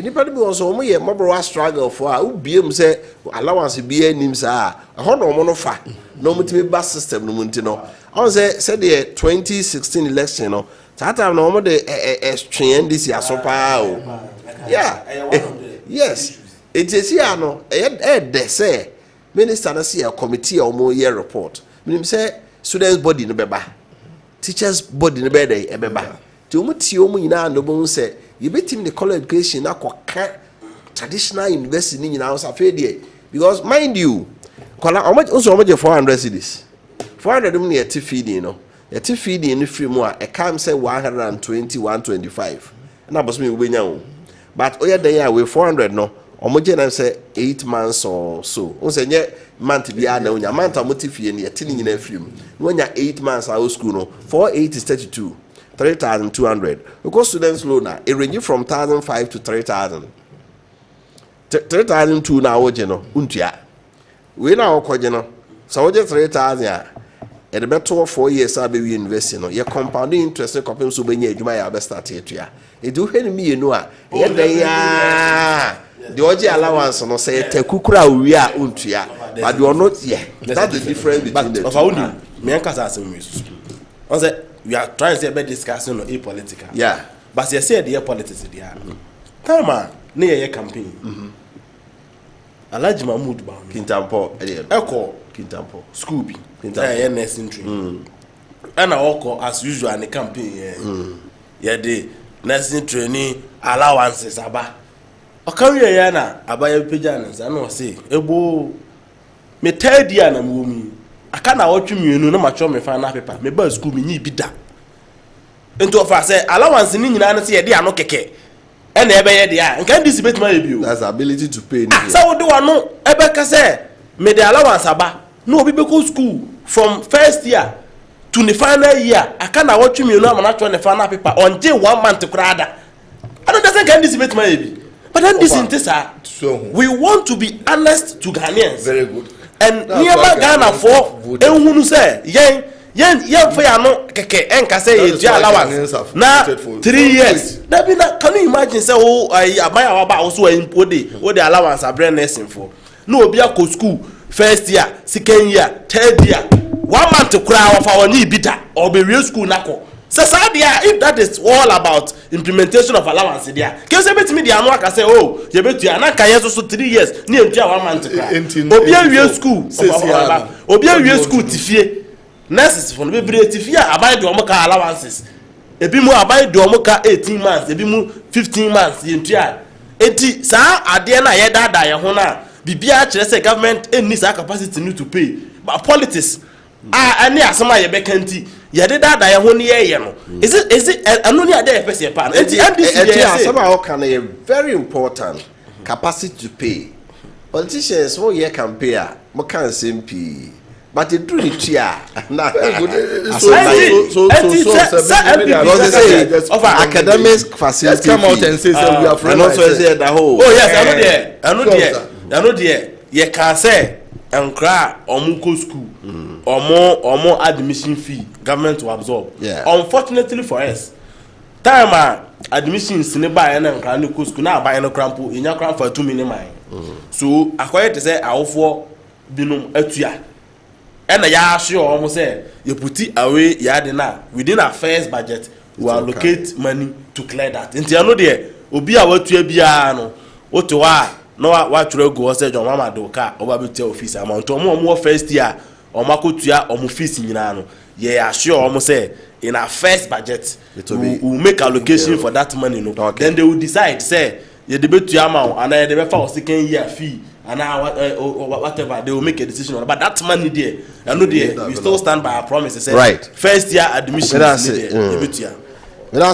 nipa bi won so mo ye mobro struggle for a ubiem say allowance bi anim sa ho no mo no fa no mutimi bus system no munti no. On say the 2016 election no. That time no mo the train this year so pa o. Yeah. Yes. It is here no. They say minister na see a committee or more year report. Meaning say students body no beba. Teachers body no beba e beba. Ti omo ti omo nyina no bo say you betim the college education na kwaka traditional university ni nyina so afa dey because mind you kola omo je 400 cedis. 400 mu na feeding no. Yet feeding no free mu a e come say 120 125. Na boss me we nya o. But oya day away 400 no omoje na say 8 months or so o say nye month bia na onya month amotifie ne yetini nyina afim no onya 8 months out school no 48 is 32 3,200 because students loan na it range from 1,500 to 3,000 3,200 na oje no untua we na okoje no so oje 3,000 a e de beto 4 years abe we university no ye compounding interest kopem so benya adwuma ya be start etua e do hwe ni me no a ye dan ya the oje allowance no say tekukura owi a untua but you are not here that's the difference between the two me ankasa asem we on say we are trying to say about discussing on apolitical yeah but you say the politics there time na ye campaign Alhaji Mahmood ba Kintampo eko Kintampo school bi nursing training and oko as usual the campaign yeah the nursing training allowances aba okan we ya na aba ya peja na say no say ebo me third year na mo mu aka na watch mienu na macho me final paper me ba school me nyi bi da into of say allowance ni nyina na say ye ano keke e na ebe ye de a nkan dis bet ma ye bi o that's ability to pay so wo de wa no ebe ka say me de allowance aba no obi be go school from first year to the final year aka na watch mienu na macho ne final paper on day 1 month krada I don't think can this bet ma ye bi but then this in this we want to be honest to Ghanaians. Very good. And niema Ghana for ehunu say yen for ya no keke enka say ye allowance na 3 years. That be na can you imagine say oh abaya wa ba also wo the allowance abre nursing for. No obi akọ school first year, second year, third year. 1 month to cry of our ni bita or be real school nako. So if that is all about implementation of allowance there, can you say bet me the annual can say oh you bet you na can so 3 years ni empty 1 month to cry. Obi a school obi a school tifie nurses for be brave tifie abai do mo ka allowances ebi mu abai do mo ka 18 months ebi mu 15 months yentua enti sa ade na ye dada ye ho na bibia kire say government any sa capacity need to pay but politics any asema ye bekanti ye de dada ye ho ne ye no is it anu ne ade e pese pa enti asema o kan ye very important capacity to pay politicians wo ye can pay mo kan SMP but it do it here na so academic facility come out and say we are and also say the whole oh yes I know there ye can say enkra omuko school omo admission fee government to absorb unfortunately for us time admissions ne buy na enkra no school na buy no crampo inya cramp for 2 million so akoye to say awofo binum atua and ya sure almost say you put it away ya de na within our first budget we allocate money to clear that nti ano there obi a watua bia no oto wa no wa turo go say John mama do ka oba be tell office amount omo first year omakotua omo fees nyina no ye assure almost say in our first budget we will make allocation for that money no then they will decide say ye de betua amount and ye de be for second year fee and whatever they will make a decision on but that money there I know there we still stand by our promise say right first year admission that's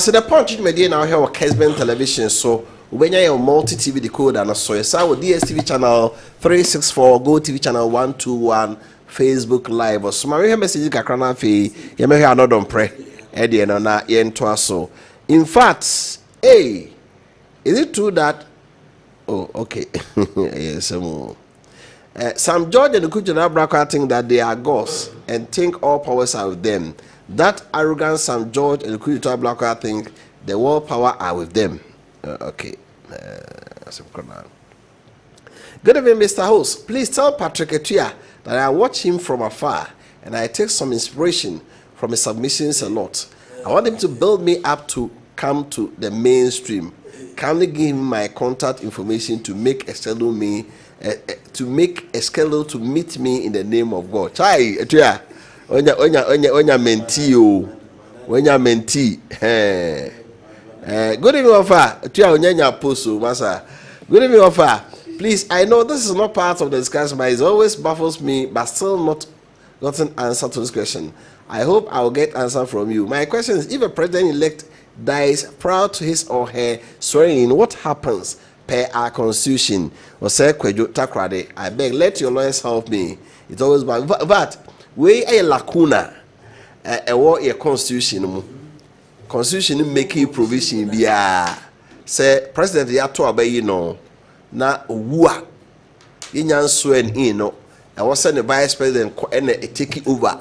the punch media now here on Kessben television so when you have multi TV decoder and so yes with DSTV channel 364 Go TV channel 121 Facebook live or so my message kakra na fe you may hear another pray e dey na ye nto so in fact hey is it true that oh okay yes Sam George and Kujana Braka think that they are gods and think all powers are with them. That arrogant Sam George and Kujana Braka think the world power are with them. Okay. Good evening, Mr. Host. Please tell Patrick Appiah that I watch him from afar and I take some inspiration from his submissions a lot. I want him to build me up to come to the mainstream. Kindly give him my contact information to make a schedule me to meet me in the name of God. Chai, Appiah, onya mentee o, onya mentee. Good evening, Wofa. Appiah onyanya apostle, masa. Good evening, Wofa. Please, I know this is not part of the discussion, but it always baffles me, but still not gotten answer to this question. I hope I will get answer from you. My question is, if a president-elect dies prior to his or her swearing in, what happens per our constitution? Or say, I beg, let your lawyers help me. It's always bad. But we a lacuna, a constitution. Constitution making provision be say president ya to obey you know na owua yenyan swear in no I was send the vice president and take over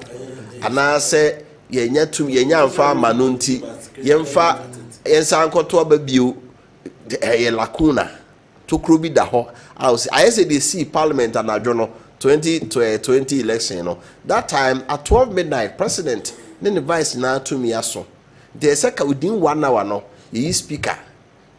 and I say yenya tum yenya mfa manunti yemfa yensa nkoto ababio e lacuna to krobi da ho I say they see parliament and adjono 2020 election no that time at 12 midnight president then the vice na to me aso the second within 1 hour no he speaker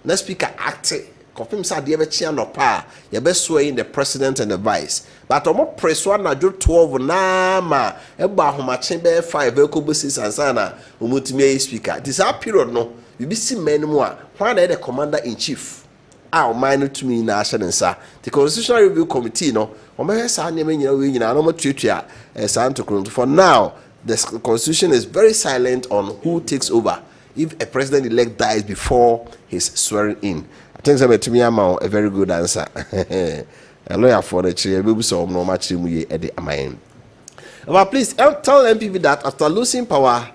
na speaker act confirm say dey be chia no pa you be swearing the president and the vice but omo press one na jo 12 na ma e gba ahomache be 5 e ko bo 6 ansa na omotimi speaker this period no you be see men mu a why na the commander in chief our minor to me national and sa the Constitutional Review Committee no for now the Constitution is very silent on who takes over if a president-elect dies before his swearing in. I think that to me a very good answer. A lawyer for the chair will be so no much at the mind. But please tell MPP that after losing power,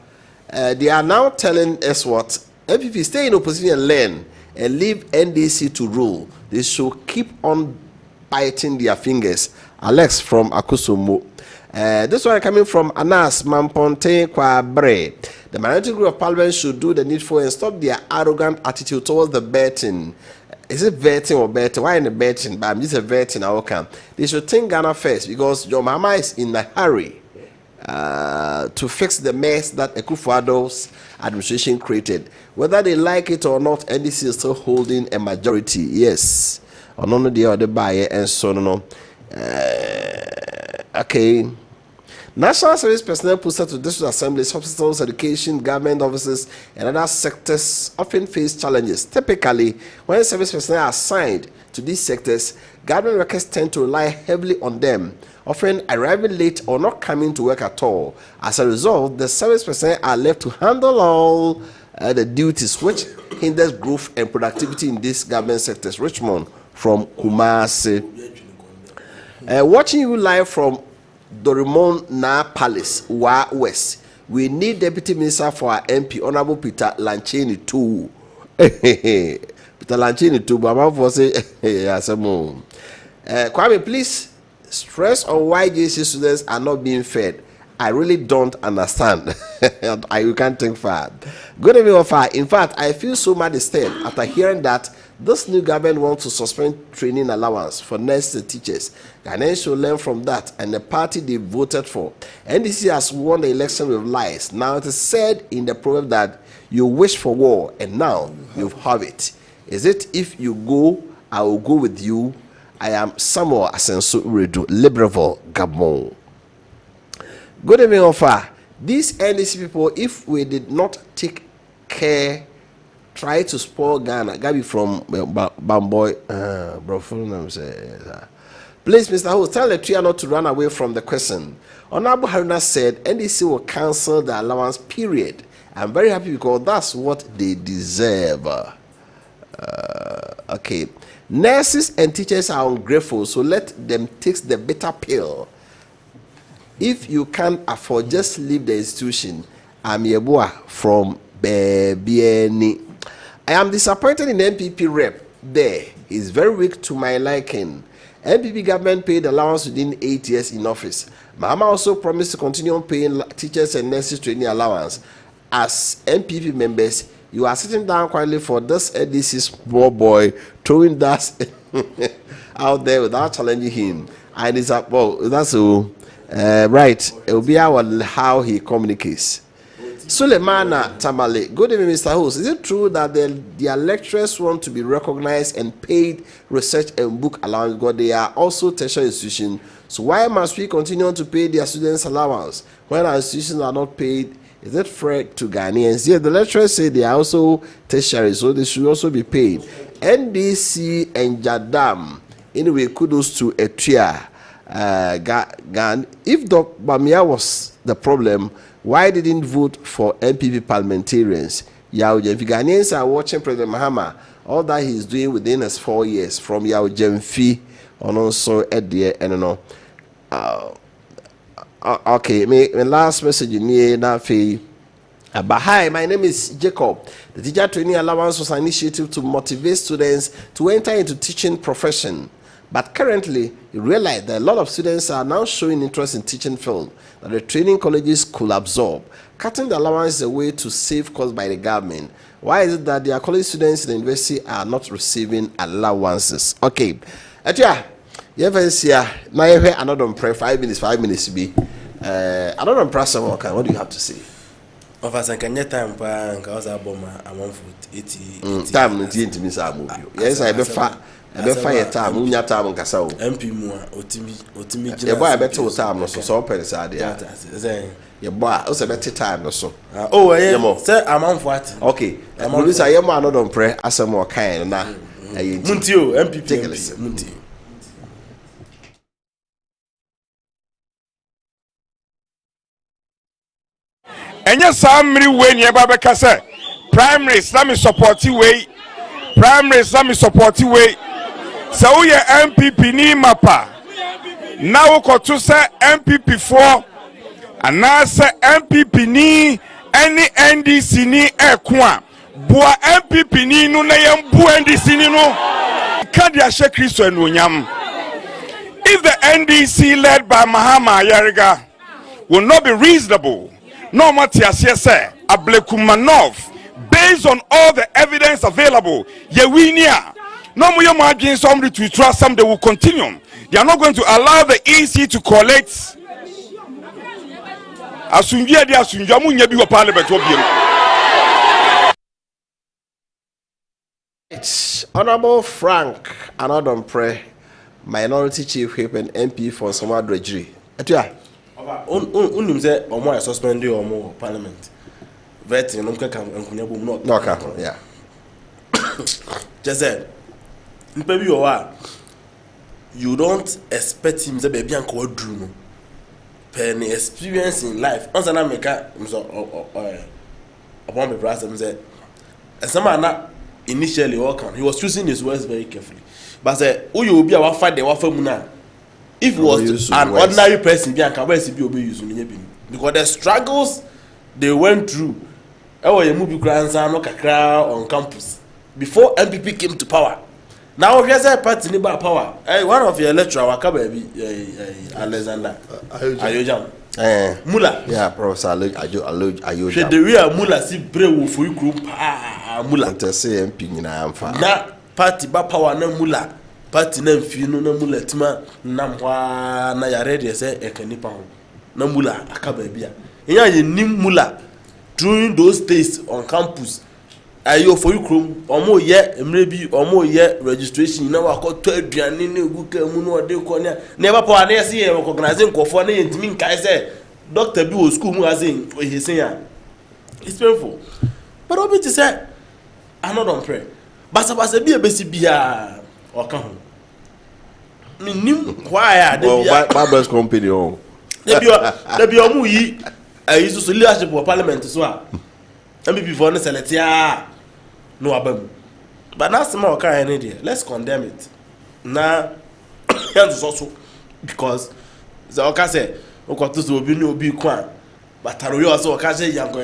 they are now telling us what MPP stay in opposition and learn and leave NDC to rule. They should keep on biting their fingers. Alex from Akusumo. This one coming from Anas Mamponte Kwabre. The minority group of Parliament should do the needful and stop their arrogant attitude towards the betting. Is it betting or betting? Why in the betting? But I'm just a betting. They should think Ghana first because John Mama is in a hurry to fix the mess that Akufo-Addo's administration created. Whether they like it or not, NDC is still holding a majority. Yes. Or none of the other buyer and so no. Okay. National service personnel posted to district assemblies, hospitals, education, government offices, and other sectors often face challenges. Typically, when service personnel are assigned to these sectors, government workers tend to rely heavily on them, often arriving late or not coming to work at all. As a result, the service personnel are left to handle all the duties, which hinders growth and productivity in these government sectors. Richmond from Kumasi. Watching you live from Dorimon Na Palace, Wa West. We need Deputy Minister for our MP, Honorable Peter Lanchini too. Peter Lanchini too, but I'm for say, Kwame, please stress on why JC students are not being fed. I really don't understand. You can't think far. Good evening, Wofa. In fact, I feel so much disturbed after hearing that this new government wants to suspend training allowance for nurses and teachers. Ghanaians should learn from that and the party they voted for. NDC has won the election with lies. Now it is said in the proverb that you wish for war and now you have it. Is it if you go, I will go with you? I am Samuel Asenso Uredu, Libreville, Gabon. Good evening, Wofa. These NDC people, if we did not take care, try to spoil Ghana. Gabi from Bamboy, please, Mr. Host, tell the trio not to run away from the question. Honorable Haruna said NDC will cancel the allowance period. I'm very happy because that's what they deserve. Okay. Nurses and teachers are ungrateful, so let them take the bitter pill. If you can't afford, just leave the institution. I'm Yeboah from Bebieni. I am disappointed in the NPP rep there. He's very weak to my liking. NPP government paid allowance within 8 years in office. Mahama also promised to continue paying teachers and nurses training allowance. As NPP members, you are sitting down quietly for this NDC small boy throwing that out there without challenging him. And it's that's all. Right. It will be how he communicates. Sulemana Tamale. Good evening, Mr. Host. Is it true that their lecturers want to be recognized and paid research and book allowance because they are also tertiary institutions? So why must we continue to pay their students allowance when our institutions are not paid? Is it fair to Ghanaians? Yes, the lecturers say they are also tertiary, so they should also be paid. NDC and Jadam. Anyway, kudos to Etria. If Dr. Bamia was the problem, why didn't vote for MPP parliamentarians? Yao Jemfi. Ghanaians are watching President Mahama, all that he's doing within his 4 years, from Yao Jemfi on also at the end. Okay, my last message in here now. But hi, my name is Jacob. The teacher training allowance was an initiative to motivate students to enter into teaching profession. But currently, you realize that a lot of students are now showing interest in teaching field that the training colleges could absorb. Cutting the allowance is a way to save costs by the government. Why is it that their college students in the university are not receiving allowances? Okay. Atia, you ever see now you hear another prayer 5 minutes to be. Another prayer someone can. What do you have to say? Of us, I can get time because I bought my 80. Time no tie ntimi sa amobi. Yes, I be fa your time, unya time nkasa o. MP mu otimi gina. Ye boy I better time no so open sa dia. Ye boy o se better time no so. Oh yeah. Say amount what? Okay. Producer ye mo another prayer asem o kan na. Muntio, MPP. Take a listen. Muntio. Enya samri we ni eba be kase primaries na me support we primaries na me support we so we MPP ni mapa na wo koto se MPP 4 ana se MPP ni any NDC ni ekwa boa MPP ni no na yem bu NDC ni no kan dia hye Kristo anuonyam. If the NDC led by Mahama Yariga will not be reasonable, no matter say Ablekumanov, based on all the evidence available, Yewinia, no more margin somebody to trust some, they will continue. They are not going to allow the EC to collect. Asunjia dia asunjia mu nyabi wo parliament obiem. Honorable Frank Anodompre, Minority Chief Whip and MP for Somali Drudgery. Etua. Unim say omo I suspend you omo parliament. Vetting no ka nkunya bom no. No ka, yeah. Just said. Maybe you don't expect him to be anko adru no. Penny experience in life. Once na make upon the process say na initially he was choosing his words very carefully. But say you obi a wa fight the wa famu na. If it was an ordinary person, because the struggles they went through, on campus before MPP came to power. Now, if you say party in power, one of your lecturers, Alexander Ayojam, Mula, yeah, Professor Ayojam. The real Mula see brave for you group, Mula to say MP in Amfa. Na party ba power na Mula. Party na mfinu na mula tima na mwa na ya ready say ekanipa ho na mula akaba bia enya ye nim mula during those days on campus ayo for you krom omo ye emre bi omo ye registration na wa ko to aduane na eguka mu no ode ko na eba pa na say recognize nkofo na yentimi nkai say doctor bi wo school mu azen ohisen ya. It's painful, but obi to say Anodompre basa bi ebesi bia oka ho minim why Barbers company on. There be omu yi so leadership of parliament so a MPP for no select no abam. But now some oka any there. Let's condemn it. Na yanzu so because the oka say okoto so obi ni obi kwa but aroyo also oka say yango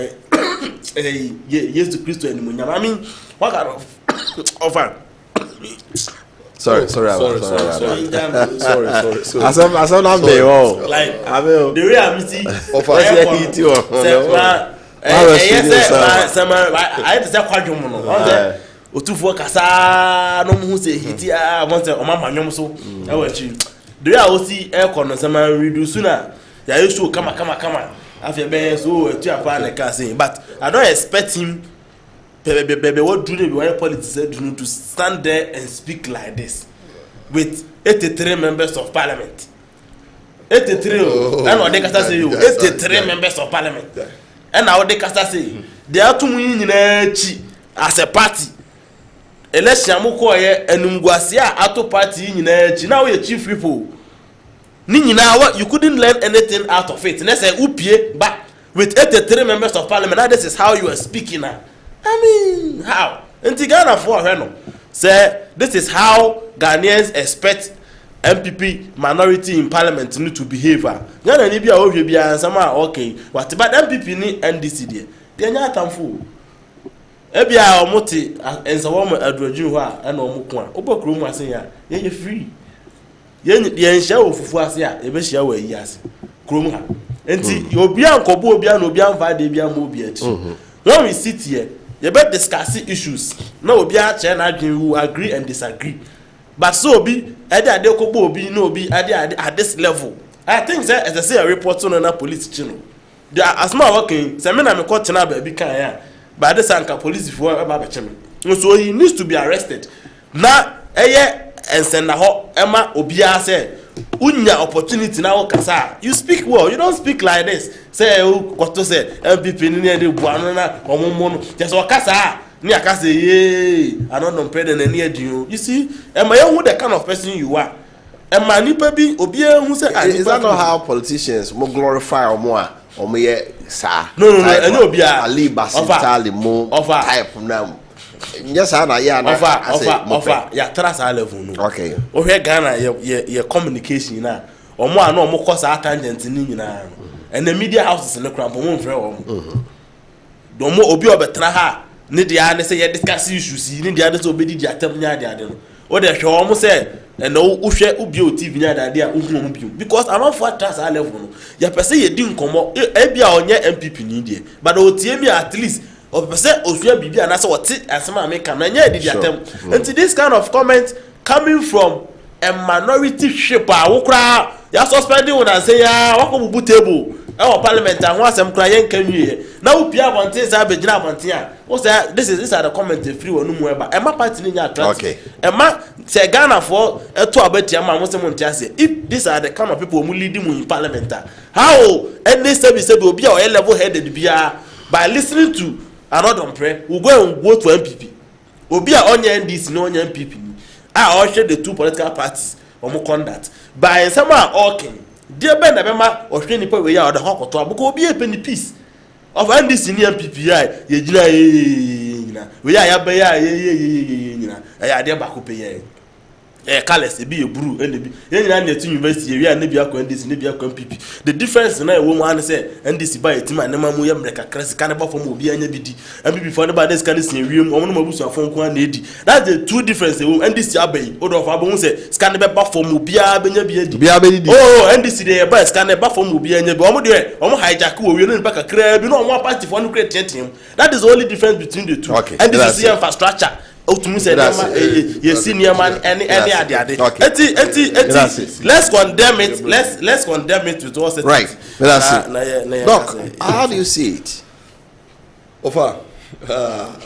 yes to Christo enimunyam. I mean what kind of offer. Sorry. Like The way I see I had to say quadrum no. Otufu kasa no mu say hiti want say o mama nyom so e wa chi. The way I see aircon no some reduce na ya yesu kama afia be so etu apa na ka say but I don't expect him what do they be politics do to stand there and speak like this with 83 members of parliament. 83 and what they can say 83 members of parliament. And now they can say they are to win as a party. Election mu ko ye enumguasia ato party nyina chi now you chief people. Ni nyina what you couldn't learn anything out of it. Let's say upie but with 83 members of parliament now this is how you are speaking now. I mean, how? In Ghana for say this is how Ghanaians expect MPP minority in parliament to behave. Ghana ni bia o hwe bia sama okay. What but MPP ni NDC there. They nya atamfo. E bia omote ensawo mo adroju ho a na omo ko a. Obokro mu asen ya. Ye free. Ye nhia ofufu ase a e be hia wa yi ase. Krom ha. Enti obi ankobo obi an obi anfa de bia mo obi achi. When we sit here you better discuss issues. No, obi a chair na who agree and disagree. But so be ade kobo obi no be ade at this level. I think say as I say a report on na police channel. They are as my working. Say me na me court na ba bi kan ya. But this anka police for ba ba cheme. So he needs to be arrested. Na eye ensenda ho ema obi a say unya opportunity na okasa. You speak well. You don't speak like this. Say what to say MPP ni dey buanu na omomo no. Just okasa Ni aka say yay, I don't pray than any you. You see, am I who the kind of person you are? Am I nipa bi obi who say is that not how politicians more glorify or more sir? No, and obi a Ali Basitali mo type now. Yes, I know. Offer. Ya trust our level no. Okay. O here Ghana your communication na. Omo ano omo cause tangent ni nyina. And the media houses in the cramp won frɛ omo. Domo obi obetra ha ne dia ne say ye discuss issues ni dia de so obedi dia tam nya dia de no. O de hwe omo say and no uhwe ubi o TV nya dia uhu omo bi because am for trust our level no. Ya pese ye di nkomo e bia onye MPP ni die. But o tie mi at least of percent osua bibi anase what asema make na nya di atem and this kind of comment coming from a minority shaper wokra ya suspending una say ya wako bubu table e o parliament ho asem kra yen kanwie na opia bonten say abegina bonten a o say these are the comment free wonu mu eba e ma party ni nya attract e ma say Ghana for eto abatia ma mo say mo ntiase if these are the kind of people who leading mu in parliament how any say obi a o level headed bia by listening to another pray we go and vote for MPP obi a onye NDC no onye MPP ni a share the two political parties omo conduct by some are okay dear ben na be ma o hwe nipa we ya o de hokoto aboko obi e penny peace of NDC ni MPP ye gina nyina we ya be ya ye nyina ya de ba ko pe ye Kales be a brew and the university area and Nebia NDC Nebia MPP. The difference na a woman say NDC by a team and Namamu Yamreka Crescent Cannibal from Ubia and BD and before the bad scandals in room or Mabusa from Kwanedi. That's the two differences. NDC Abbey, or of Abu say Scannibal from Ubia Benyabia. Oh, NDC they buy Scannibal from Ubia and Bomo, Omo Hijaku, we don't back a crab, you know, one party for one great team. That is the only difference between the two. Okay. And this is the infrastructure. To me say you senior man any ade. Let's condemn it. Let's condemn it with all right. Doc, how do you see it? Ofa,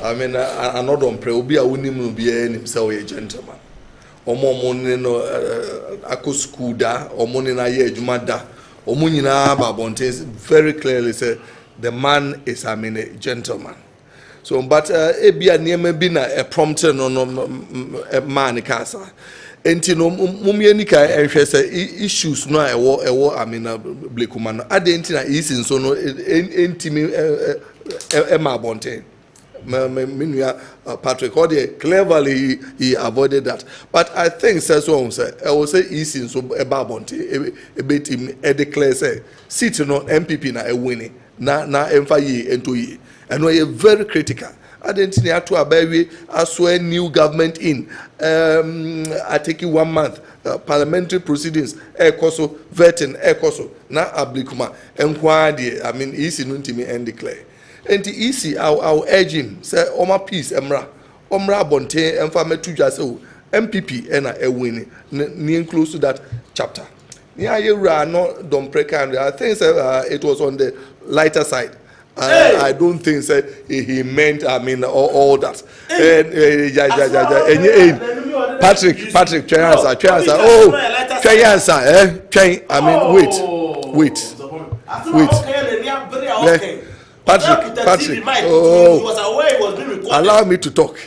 I mean, I not on pray. Obi a unim be himself a gentleman. Omo no ako school da. Omo na ye adwuma da. Omo nyina ba bontes very clearly say the man is a gentleman. So, but ebia niema bi na prompter no man kasa. Enti no mumie ni ka ehwe se issues no ewo amina blekuma no. Ade enti na isi nso no enti mi ma bonten. Minua Patrick Ode cleverly he avoided that. But I think says so say I will say isi nso eba bonten ebetim e declare say seat no MPP na winning na emfa yi ento yi. And we are very critical. I didn't need to abide as a new government in. I take it 1 month. Parliamentary proceedings. Ekoso vetting. Ekoso na ablikuma. Enquire. I mean, easy nuntimi and declare. And the easy. I'll urge him. Say, Oma peace. Emra bonte. Emfame tuja so. MPP ena winning. Ni close to that chapter. Niya yura no don't break. I think it was on the lighter side. I don't think he meant, I mean, all that. And Patrick, try answer. Oh, try answer. I mean, wait. Patrick. Oh, allow me to talk.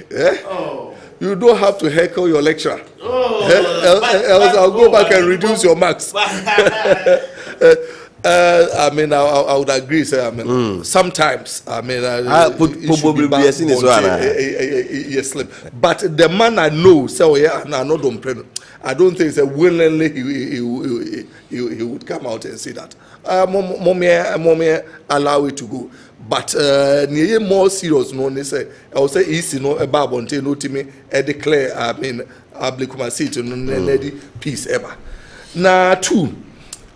You don't have to heckle your lecturer. Else I'll go back and reduce your marks. I mean, I would agree. Say, I mean, sometimes, I mean, yes, but the man I know, so yeah, I know don't pray. I don't think that willingly he would come out and say that. Mommy, allow it to go. But more serious, no, they say, I will say, easy, no, about bonte, no, to me, declare, I mean, ablikuma seat, no, peace ever. Now, two.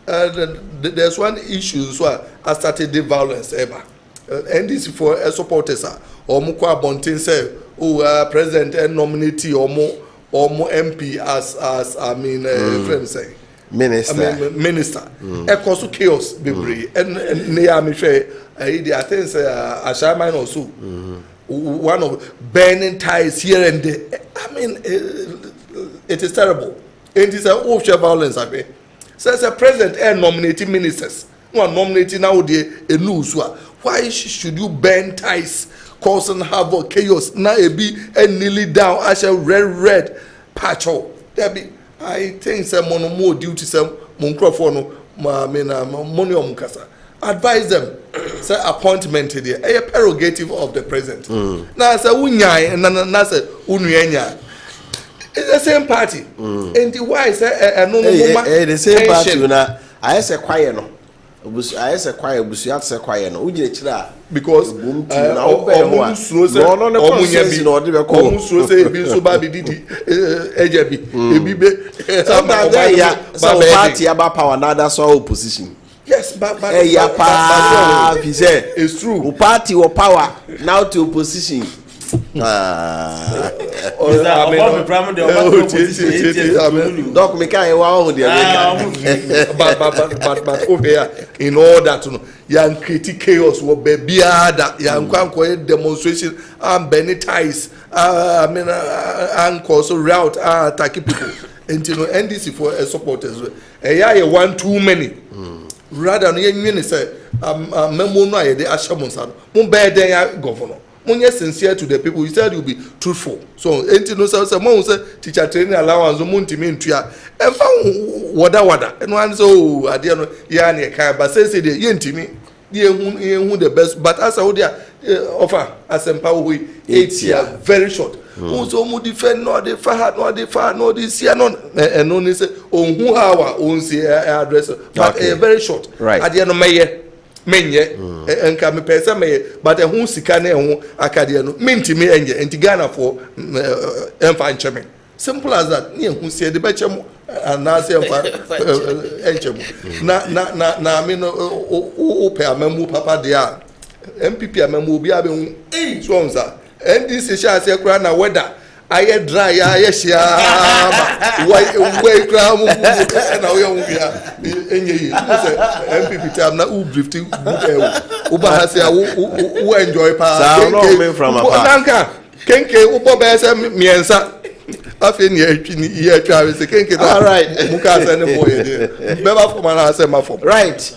There's one issue so I started the violence ever and this for supporters or mukwa bontin say president and nominate or more MP as I mean friend say minister cause chaos be and near me say I think say Ashaman also one of burning ties here and there. I mean it is terrible. It is a offshore violence I mean. Says a president and nominating ministers. No nominating now the news. Why should you burn ties, causing havoc, chaos. Now it be and nearly down. I shall red patch out. There be, I think some more duty some microphone, money on Mukasa. Advise them, say appointment there, a prerogative of the president. Now say unyai and now say unyanya. It's the same party. And the why say no the same party na I say quiet no. I say quiet busu say quiet no. Uje chira because omu say ebi so ba bi didi ejebi ebi be sometimes some party about power now that's all opposition. Yes, but he said it's true. Party or power now to opposition. Doc me can wow but over here in order to know young critic chaos will be biada young demonstration and benitize I mean and also route attacking people and you know NDC for supporters a one too many rather than you say memo no ye de ashamonsa mo be den ya governor monye sincere to the people. You said you'll be truthful. So, enti no say mo say teacher training allowance mo ntimi ntua. Emfa wada. And one so ade no ya na kai ba say dey ye ntimi. Ye hu the best. But as I would offer as empower 8 years very short. So mo defend no dey far no this year no and no say on who hour on say address but very short. Right. Ade no meye menye enka me pesa me but ehun sika na ehun akade no mentimi enye enti Ghana for emfa ncheme simple as that ni ehun se de bechem na se emfa enchemu na me no o pe amamu papa dia MPP amamu obi abehun so onza NDC sha se kura na weather aye dry aye shia we kura mu na we hu bia enye yi say MPP time na u drifting u ba ha say u enjoy pa nanka kenke u bo be say miensa afi ni atwi ni ye atwa we say kenke da all right muka say ne boy dey be ba for man say ma for right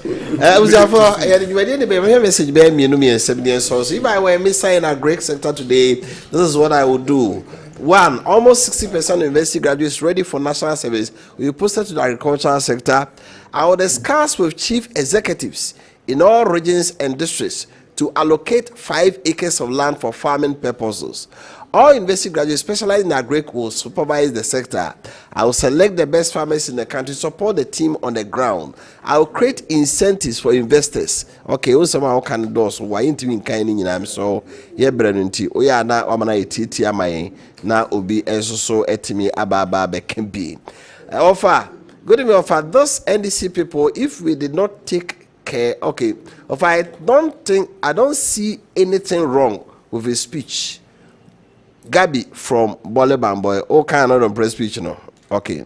uzafo ya de jwade ne be message be mienu miensa bi so if I were missing in a great sector today, this is what I would do. One, almost 60% of university graduates ready for national service will be posted to the agricultural sector. I will discuss with chief executives in all regions and districts to allocate 5 acres of land for farming purposes. All university graduates specialized in agric will supervise the sector. I will select the best farmers in the country, support the team on the ground. I will create incentives for investors. Okay, somehow can do so. Why into in kind of so yeah, Brenunti. Oh yeah, na wamana ititi amai na obi so etimi ababa can be. Offer good evening. Offer those NDC people. If we did not take care, okay. Offer I don't see anything wrong with his speech. Gabi from Bole Bamboy, all kind of press speech, no. Okay.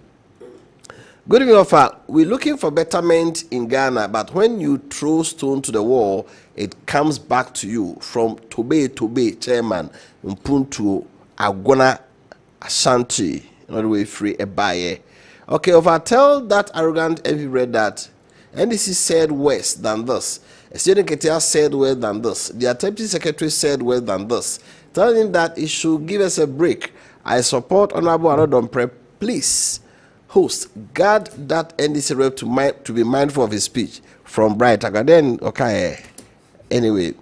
Good evening, offer. We're looking for betterment in Ghana, but when you throw stone to the wall, it comes back to you. From Tobe, chairman, Mpuntu, Agona, Ashanti, all the way free a buyer. Okay, offer. Tell that arrogant every read that NDC said worse than this. A student Ketia said worse than this. The deputy secretary said worse than this. Tell him that he should give us a break. I support Honorable Arodompre. Please, host, guard that NDC rep to be mindful of his speech. From Bright. Okay. Anyway,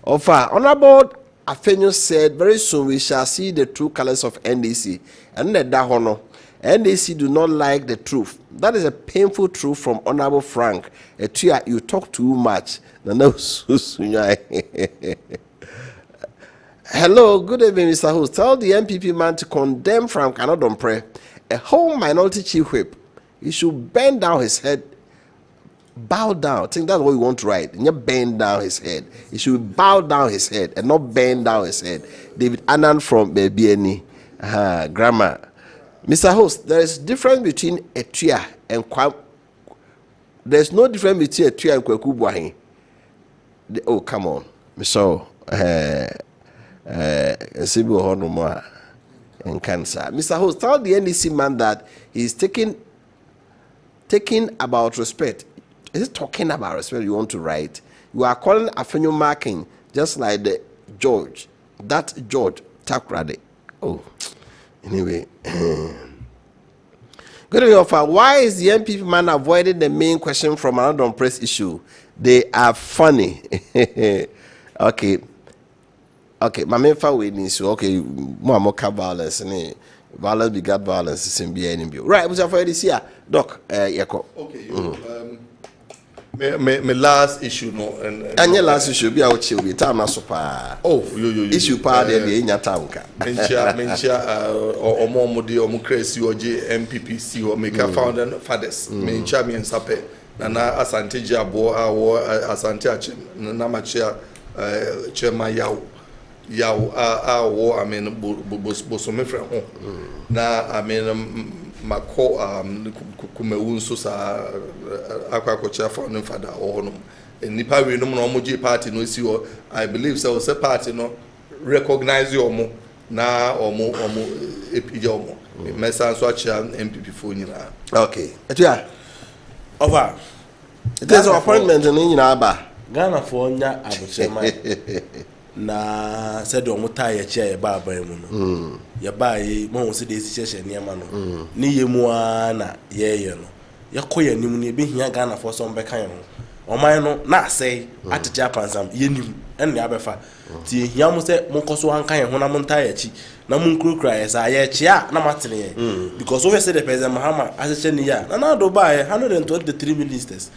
Honorable Afenyo said, very soon we shall see the true colors of NDC. And that hono. NDC do not like the truth. That is a painful truth from Honorable Frank. You talk too much. Hello, good evening, Mr. Host. Tell the MPP man to condemn Frank Anodompre, a whole minority chief whip. He should bend down his head, bow down. I think that's what we want to write. Not bend down his head. He should bow down his head and not bend down his head. David Annan from BNE grammar. Mr. Host, there is difference between Etua and Kwam. There's no difference between Etua and Kwaku Buahi. Oh, come on, Mr. And cancer. Mr. Host, tell the NDC man that he's taking about respect. Is it talking about respect you want to write? You are calling Afenyo marking just like the George That George Takrade. Oh, anyway. Good evening, Wofa. Why is the MPP man avoiding the main question from another press issue? They are funny. Okay. My main we so okay, more violence. Violence begat violence is in BNB. Right, was for this year, Doc. Yako. Okay. My last issue no and your last issue be out chill be time na super. Oh, issue part there in your town ka. Mencha omo de omo crazy oje MPPC or make a founder fathers. Mencha me nsape na asante jabo awo asante ache na machia chairman yawo awo I mean bosome fra ho. Na I mean mako kumewunso sa akwakocha for no father or no nipa we no no moji party no si o I believe so say party no recognize you omo na omo epija omo mesa so acha MPP fo nyina. Okay etia over it is appointment no nyina aba Ghana for nya abochema na said omo tie che e ba aban mu no ya ba yi mo se de si chese niam no ni yemu na ye no ya koya nim ne be hia Ghana for so mbeka ye ho oman no na asai atete apansam ye nim en ne abefa ti hia mo se mo koso hankan ye ho na mo tie chi na mo nkrokra ye sa ye chia na matene ye because over say the president Mahama aseche ni ya na do ba ye 123 ministers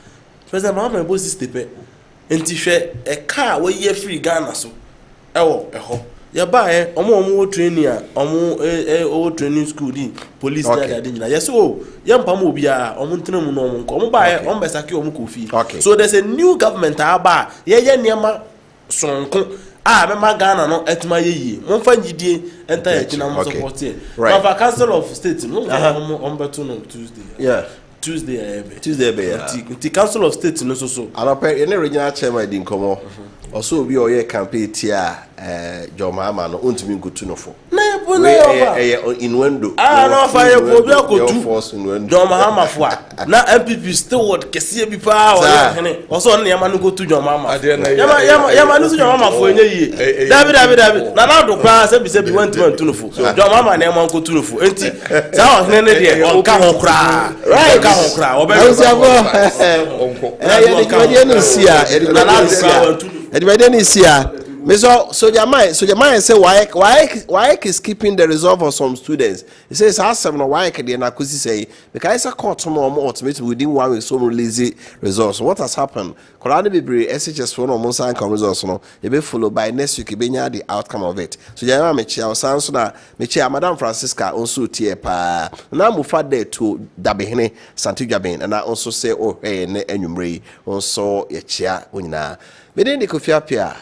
president Mahama bo sistepe enti hwe e car we ye free Ghana so eho ya ba omo training a omo training school di police there dey yes ya mpam obi a omo ntenam no omo ba omo besaki omo kofi so there's a new government aba ye niam sonko mema Ghana no etima yeyi mo fa ngidie enta ya kina mo support here but council of state no omo beto no Tuesday the council of state no so anope any regional chairman din komo also be oye campaign tia Jomama no untumi nkutu no fo inwendo no fa ye ko bi akotu Jomama fo na MPP steward kese bi pa o hene also no yama no kotu Jomama yama no Jomama fo enye yi David na do pa se bi want no fo Jomama na yama kotu no fo enti za o hene ne de on ka ho kra right ka ho kra onko so Jamai say why is keeping the resolve of some students. He says why can na kusi say because a court tomorrow ultimately within 1 week some release results. What has happened? Korani be SHS for no monsa come results no you be followed by next week benya the outcome of it. So Jamai mechi our so na mechi Madam Francisca also tie pa na mu fa there to dabehene Santidwaben and I also say oh hey ne enwumre also ye chia onyina Ministerial Kofi Appiah